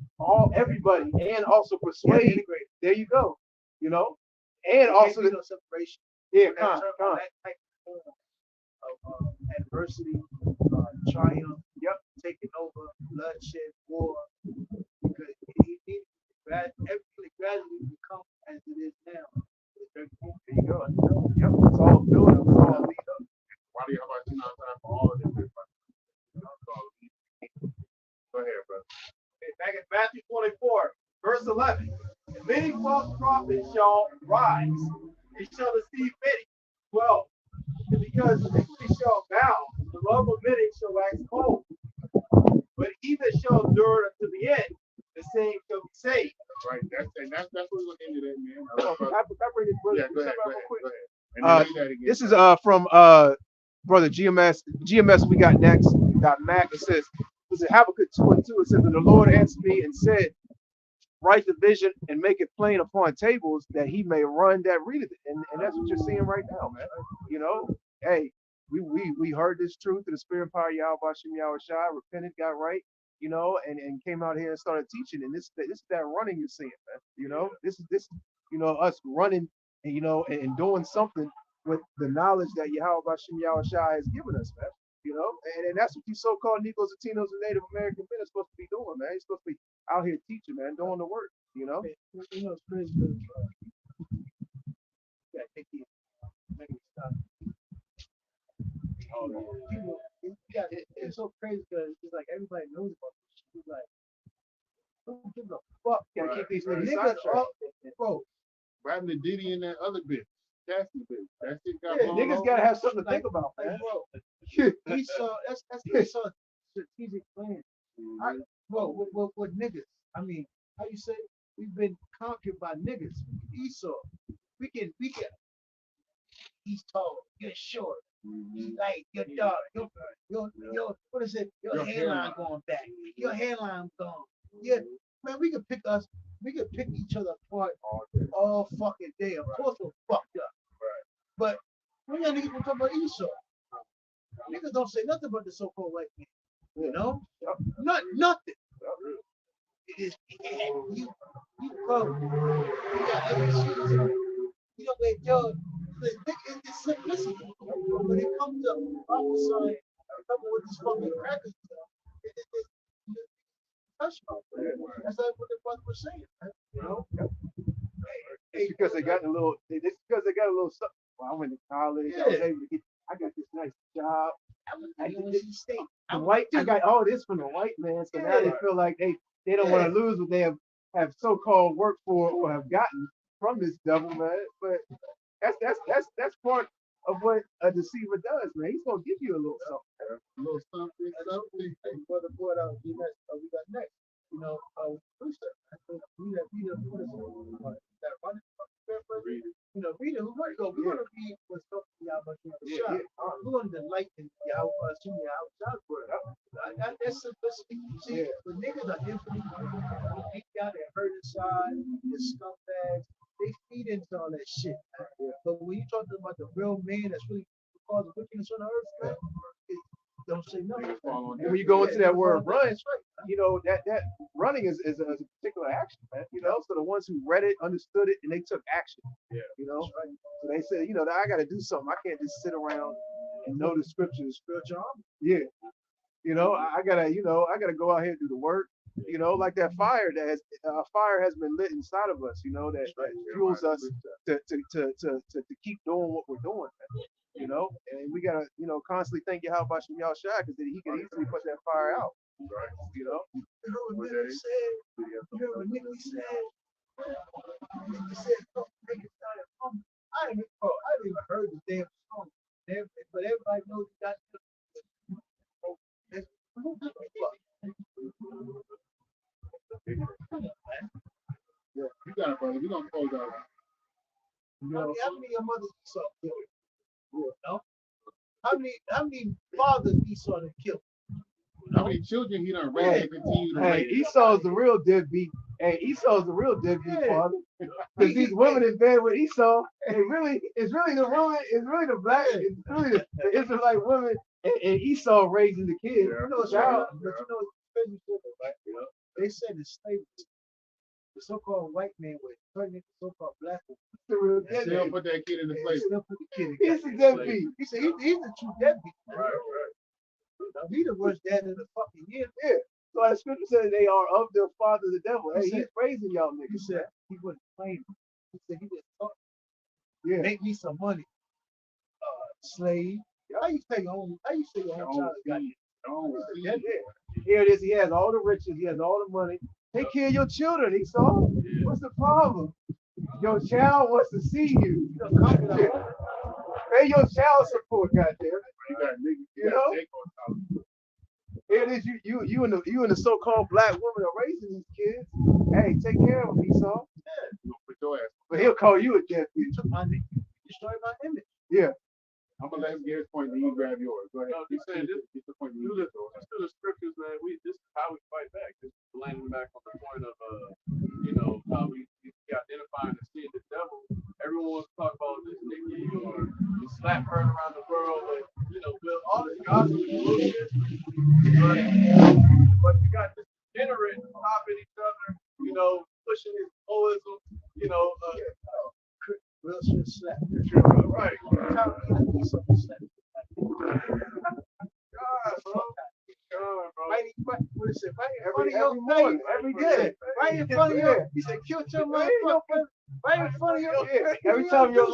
everybody and also persuade. There you go, and also the separation. Yeah, that type of adversity, triumph. Yep, taking over, bloodshed, war. Because he everything gradually become as it is now. There you go. Yep, it's all built up. It's all lead up. Why do you have time for all of this? Go ahead, brother. Okay, back in Matthew 24, verse 11. And many false prophets shall rise, and shall deceive many. 12. And because iniquity shall abound, the love of many shall wax cold. But he that shall endure unto the end, the same shall be saved. Right. That's what we're gonna end it at, man. Yeah, go ahead. This is from brother GMS. GMS we got next. We got Mac. It says Habakkuk 2:2. It says, and the Lord answered me and said, write the vision and make it plain upon tables that he may run that readeth it. And that's what you're seeing right now, man. Hey, we heard this truth through the spirit and power of Yahweh Bashim Yahweh Shai, repented, got right, and came out here and started teaching. And this is that running you're seeing, man. This is us running and and doing something with the knowledge that Yahweh Bashim Yahushua has given us, man. And that's what these so-called Negroes, Latinos, and Native American men are supposed to be doing, man. They're supposed to be out here teaching, man, doing the work, It's crazy. Yeah, I think it's so crazy because it's like everybody knows about this shit. It's like, don't give a fuck. Gotta keep these niggas Niggas, sidetracked. bro. Rapping the Diddy and that other bitch, Cassie bitch. That shit got Yeah, blown niggas over. gotta have something to Like, think about, like, man. bro, Esau, that's Esau's strategic plan. Bro, with niggas. I mean, how you say we've been conquered by niggas. Esau. We can. He's tall. You're short. He's like your daughter. Your what is it? Your hairline going back. Your hairline gone. Yeah, man, we could pick each other apart all fucking day. Of course we're fucked up. But when y'all niggas talk about Esau, niggas don't say nothing about the so-called white man. Nothing. It is you bro. You got every shit. You don't let your it's simplicity. When it comes to prophesying, coming with these fucking crackers, it's touch about. That's like what the brother was saying. It's because they got a little. It's because they got a little something. Well, I went to college. I was able to get. I got this nice job. I got all this from the white man. So now they feel like they don't want to lose what they have so-called worked for or have gotten from this devil, man. But that's part of what a deceiver does, man. He's gonna give you a little something. A little something. Brother brought out GMS. We got next. Reader, we're going to read what's up to Yahweh. We're going to enlighten Yahweh, that's simplicity. See, the niggas are infinite. They got their hurt inside, the scumbags, they feed into all that shit. But when you talk about the real man that's really causing wickedness on the earth, man, don't say nothing. And when you go into that word run, that running is a particular action, man. So the ones who read it, understood it, and they took action. So they said, I got to do something. I can't just sit around and know the scriptures. Yeah. I gotta go out here and do the work. Like that fire fire has been lit inside of us. That fuels us to keep doing what we're doing. And we gotta, constantly thank Yahweh Bashim Yahushua because he can easily put that fire out. You heard what Nicky said? You heard what Nicky said? Nicky said, "Don't make it sound humble." I haven't even heard the damn song. But everybody knows you got Yeah, you got it, brother. We're gonna close out. How many of your mothers Esau killed? How many fathers Esau done killed? How many children he done raised and continue to raise? Esau's the real deadbeat. Esau's the real deadbeat father. Because these women in bed with Esau, it's really the woman, it's really the black, it's really the Israelite women and Esau raising the kids. They said it's slavery. The so-called white man was pregnant the so-called black woman. Still put that kid in the place. Still put the kid in. He's a deadbeat. He said he's the true deadbeat. He's the worst dad in the fucking year. Yeah. So the scripture says they are of their father the devil. Hey, he's praising y'all niggas. He said he wasn't playing. He said he just thought, make me some money. Slave. How you say your own child got it? Here it is. He has all the riches. He has all the money. Take care of your children, Esau. What's the problem? Your child wants to see you. Pay your child support, goddamn. Here it is. You and the so-called black woman are raising these kids. Hey, take care of them, Esau. But he'll call you a deadbeat. You took my name. You destroyed my image. Yeah. I'm gonna let him get his point, then you grab yours. Go ahead. He's saying this to the scriptures, man. This is how we fight back. This is landing back on the point of how we identifying and seeing the devil. Everyone wants to talk about this Nicky or the slap her around the world, with all this gospel bullshit. But you got this degenerate popping each other, pushing his holism, Real shit. what is it? Right in Every front of your morning, face. every Yeah. day. Right in front of you. He said, kill your motherfucker. Right in front of you. Yeah. Every time your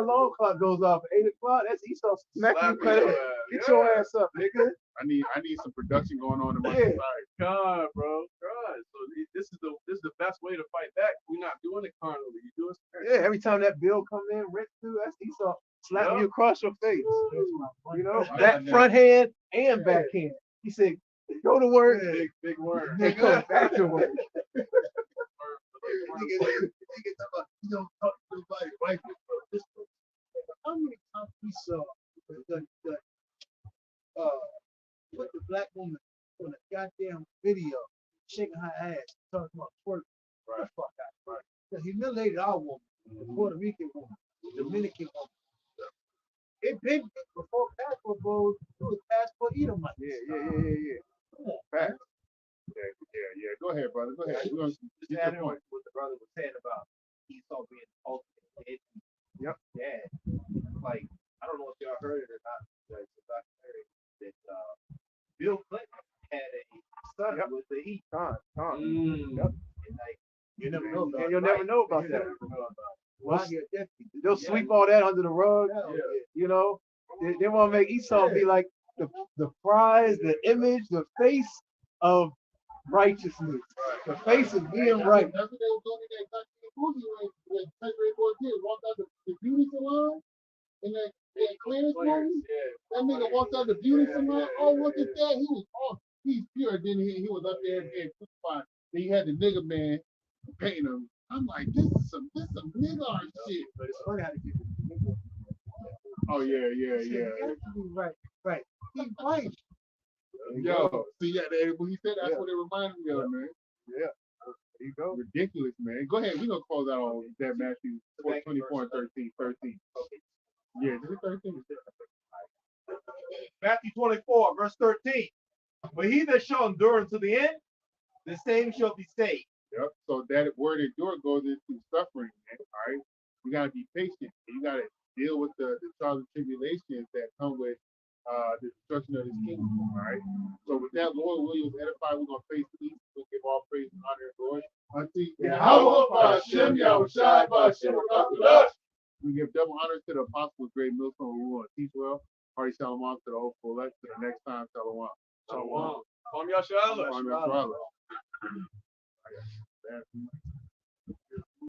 alarm clock goes off at 8 o'clock, that's Esau smacking you. Slap your ass. Get your ass up, nigga. I need some production going on in my Yeah. society. God, bro. God. So this is the best way to fight back. We're not doing it carnally. You do it spiritually. Yeah, every time that bill come in, rent through, that's Esau slapping you across your face. You know, that front hand and back hand. He said, go to work Big word. and come back to work. You don't talk to nobody right before this. How many times we saw put the black woman on a goddamn video shaking her ass, talking about twerk. Right. The fuck out. Right. They humiliated our woman, the Puerto Rican woman, the Dominican woman. It been before passport bros, it was passport Edomite. Yeah. Come on. Facts. Yeah. Go ahead, brother. Go ahead. We're gonna Just get adding your on point. what the brother was saying about Esau being the ultimate dead. Yep. Dad. Like, I don't know if y'all heard it or not. Like, if I heard that Bill Clinton had a son with the Heat. Con. Yep. And like, you never know about And you'll never know about that. Why get that? They'll sweep all that under the rug. You know, they want to make Esau be like the prize, the image, the face of righteousness, the face of being right. That's what they were doing in that country when February 14th walked out the beauty salon in that Clarence movie. That nigga walked out the beauty salon. Oh, look at that. He was he's pure. Then he was up there and crucified. Then you had the nigga man painting him. I'm like, this is some nigga art shit. But it's funny how they do it. Oh yeah. Right. He's right. Yo, see, when he said that's what it reminded me of, man. Yeah. There you go. Ridiculous, man. Go ahead. We're going to close out on that Matthew 24 and 13. Yeah, is it 13? Matthew 24, verse 13. But he that shall endure unto the end, the same shall be saved. Yep. So that word endure goes into suffering, man. All right. You got to be patient. You got to deal with the trials and tribulations that come with the destruction of his kingdom. All right. So with that, Lord Williams edified, we're going to face peace. We'll give all praise and honor and glory. We give double honor to the apostles, great millstone, who want to teach well. Hearty shalom to the hopeful elect. To the next time, shalom. Shalom. Kwam Yashala. Kwam Yashala.